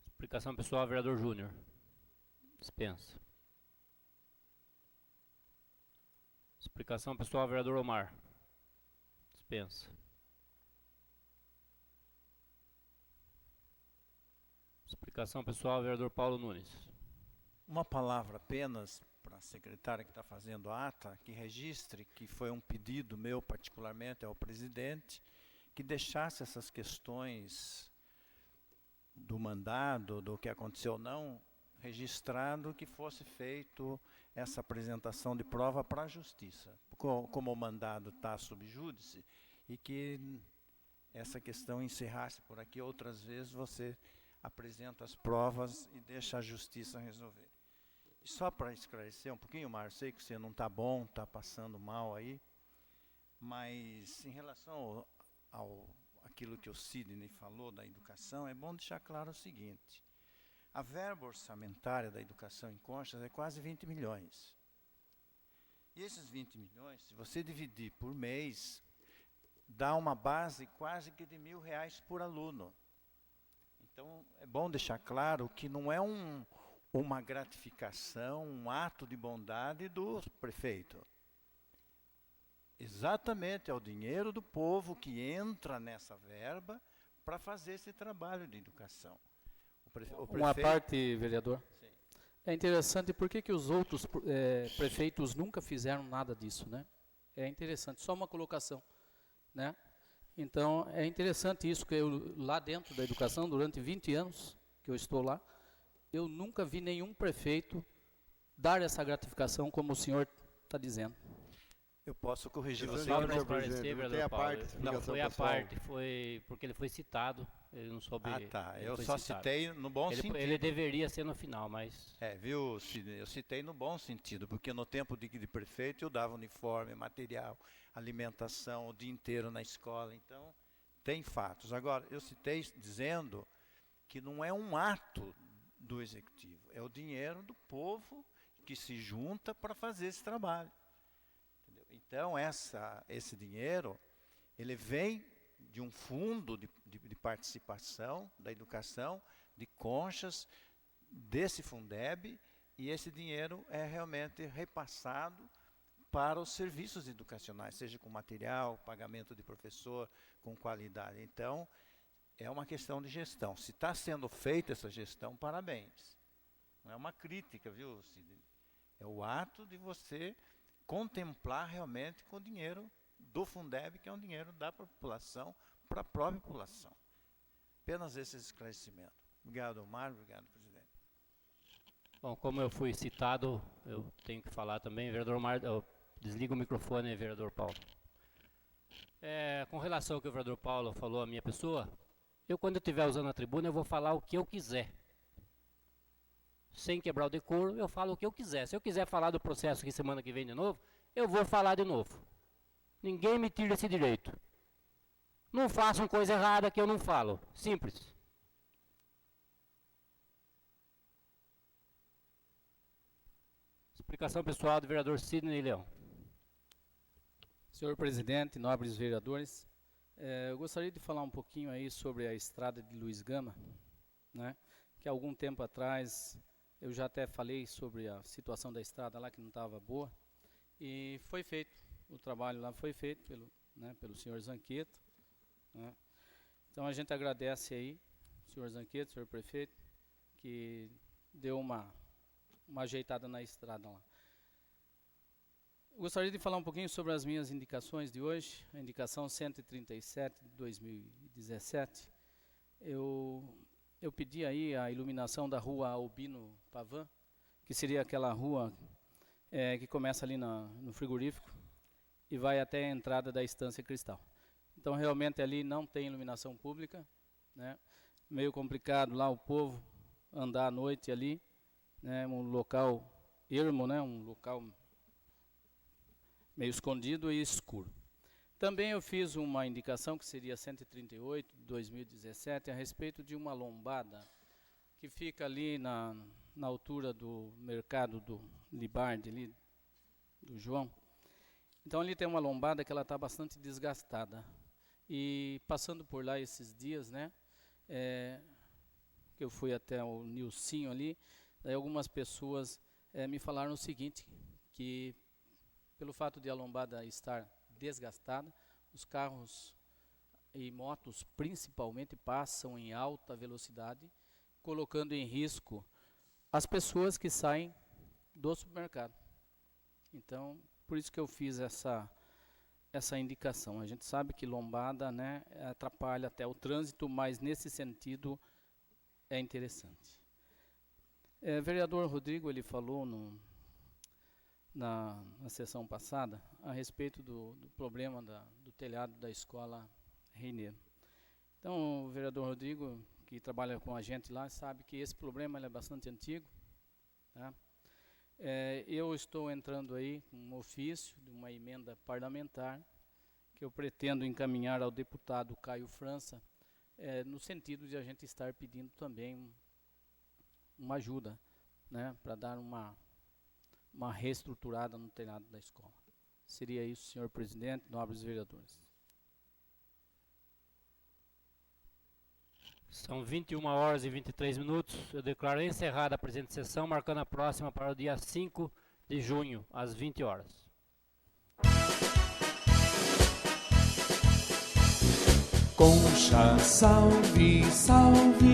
Explicação pessoal, vereador Júnior. Dispensa. Explicação pessoal, vereador Omar. Dispensa. Explicação pessoal, vereador Paulo Nunes. Uma palavra apenas para a secretária que está fazendo a ata, que registre que foi um pedido meu particularmente ao presidente, que deixasse essas questões do mandado, do que aconteceu ou não, registrado, que fosse feito essa apresentação de prova para a justiça, como o mandado está sob júdice, e que essa questão encerrasse por aqui. Outras vezes você apresenta as provas e deixa a justiça resolver. Só para esclarecer um pouquinho, Márcio, sei que você não está bom, está passando mal aí, Mas em relação aquilo que o Sidney falou da educação, é bom deixar claro o seguinte: a verba orçamentária da educação em Conchas é quase 20 milhões. E esses 20 milhões, se você dividir por mês, dá uma base quase que de R$1.000 por aluno. Então, é bom deixar claro que não é uma gratificação, um ato de bondade do prefeito. Exatamente, é o dinheiro do povo que entra nessa verba para fazer esse trabalho de educação. Uma parte, vereador. Sim. É interessante, por que os outros prefeitos nunca fizeram nada disso, né? É interessante, só uma colocação, né? Então, é interessante isso, que eu, lá dentro da educação, durante 20 anos que eu estou lá, eu nunca vi nenhum prefeito dar essa gratificação como o senhor está dizendo. Eu posso corrigir você. Só para esclarecer, tem vereador a Paulo, parte, não foi a pessoal. parte, foi porque ele foi citado, ele não soube. Ah, tá. ele Eu foi só citado. citei no bom sentido. Ele deveria ser no final, mas... Viu, Sidney? Eu citei no bom sentido, porque no tempo de prefeito eu dava uniforme, material, alimentação, o dia inteiro na escola, então tem fatos. Agora, eu citei dizendo que não é um ato do executivo, é o dinheiro do povo que se junta para fazer esse trabalho. Entendeu? Então, esse dinheiro, ele vem de um fundo de participação da educação de Conchas, desse Fundeb, e esse dinheiro é realmente repassado para os serviços educacionais, seja com material, pagamento de professor, com qualidade. Então, é uma questão de gestão. Se está sendo feita essa gestão, parabéns. Não é uma crítica, viu, Sidney? É o ato de você contemplar realmente com o dinheiro do Fundeb, que é um dinheiro da população, para a própria população. Apenas esse esclarecimento. Obrigado, Omar. Obrigado, presidente. Bom, como eu fui citado, eu tenho que falar também. Vereador Omar, desliga o microfone, vereador Paulo. Com relação ao que o vereador Paulo falou à minha pessoa, eu, quando eu estiver usando a tribuna, eu vou falar o que eu quiser. Sem quebrar o decoro, eu falo o que eu quiser. Se eu quiser falar do processo que semana que vem de novo, eu vou falar de novo. Ninguém me tira esse direito. Não façam coisa errada que eu não falo. Simples. Explicação pessoal do vereador Sidney Leão. Senhor presidente, nobres vereadores, eu gostaria de falar um pouquinho aí sobre a estrada de Luiz Gama, né? Que há algum tempo atrás eu já até falei sobre a situação da estrada lá, que não estava boa, e foi feito, o trabalho lá foi feito pelo senhor Zanqueto, né? Então a gente agradece aí, senhor Zanqueto, senhor prefeito, que deu uma ajeitada na estrada lá. Gostaria de falar um pouquinho sobre as minhas indicações de hoje, a indicação 137 de 2017. Eu pedi aí a iluminação da rua Albino Pavan, que seria aquela rua que começa ali no frigorífico e vai até a entrada da Estância Cristal. Então realmente ali não tem iluminação pública, né? Meio complicado lá o povo andar à noite ali, né? Um local ermo, né? Um local meio escondido e escuro. Também eu fiz uma indicação, que seria 138 de 2017, a respeito de uma lombada que fica ali na altura do mercado do Libardi, ali, do João. Então ali tem uma lombada que ela está bastante desgastada. E passando por lá esses dias, né, que eu fui até o Nilcinho ali, daí algumas pessoas me falaram o seguinte, que pelo fato de a lombada estar desgastada, os carros e motos principalmente passam em alta velocidade, colocando em risco as pessoas que saem do supermercado. Então, por isso que eu fiz essa indicação. A gente sabe que lombada, né, atrapalha até o trânsito, mas nesse sentido é interessante. Vereador Rodrigo, ele falou na sessão passada a respeito do problema do telhado da escola Reineiro. Então, o vereador Rodrigo, que trabalha com a gente lá, sabe que esse problema é bastante antigo, tá? Eu estou entrando aí com um ofício de uma emenda parlamentar que eu pretendo encaminhar ao deputado Caio França, no sentido de a gente estar pedindo também uma ajuda, né, para dar uma reestruturada no telhado da escola. Seria isso, senhor presidente, nobres vereadores. São 21 horas e 23 minutos. Eu declaro encerrada a presente sessão, marcando a próxima para o dia 5 de junho, às 20 horas. Concha, salve, salve.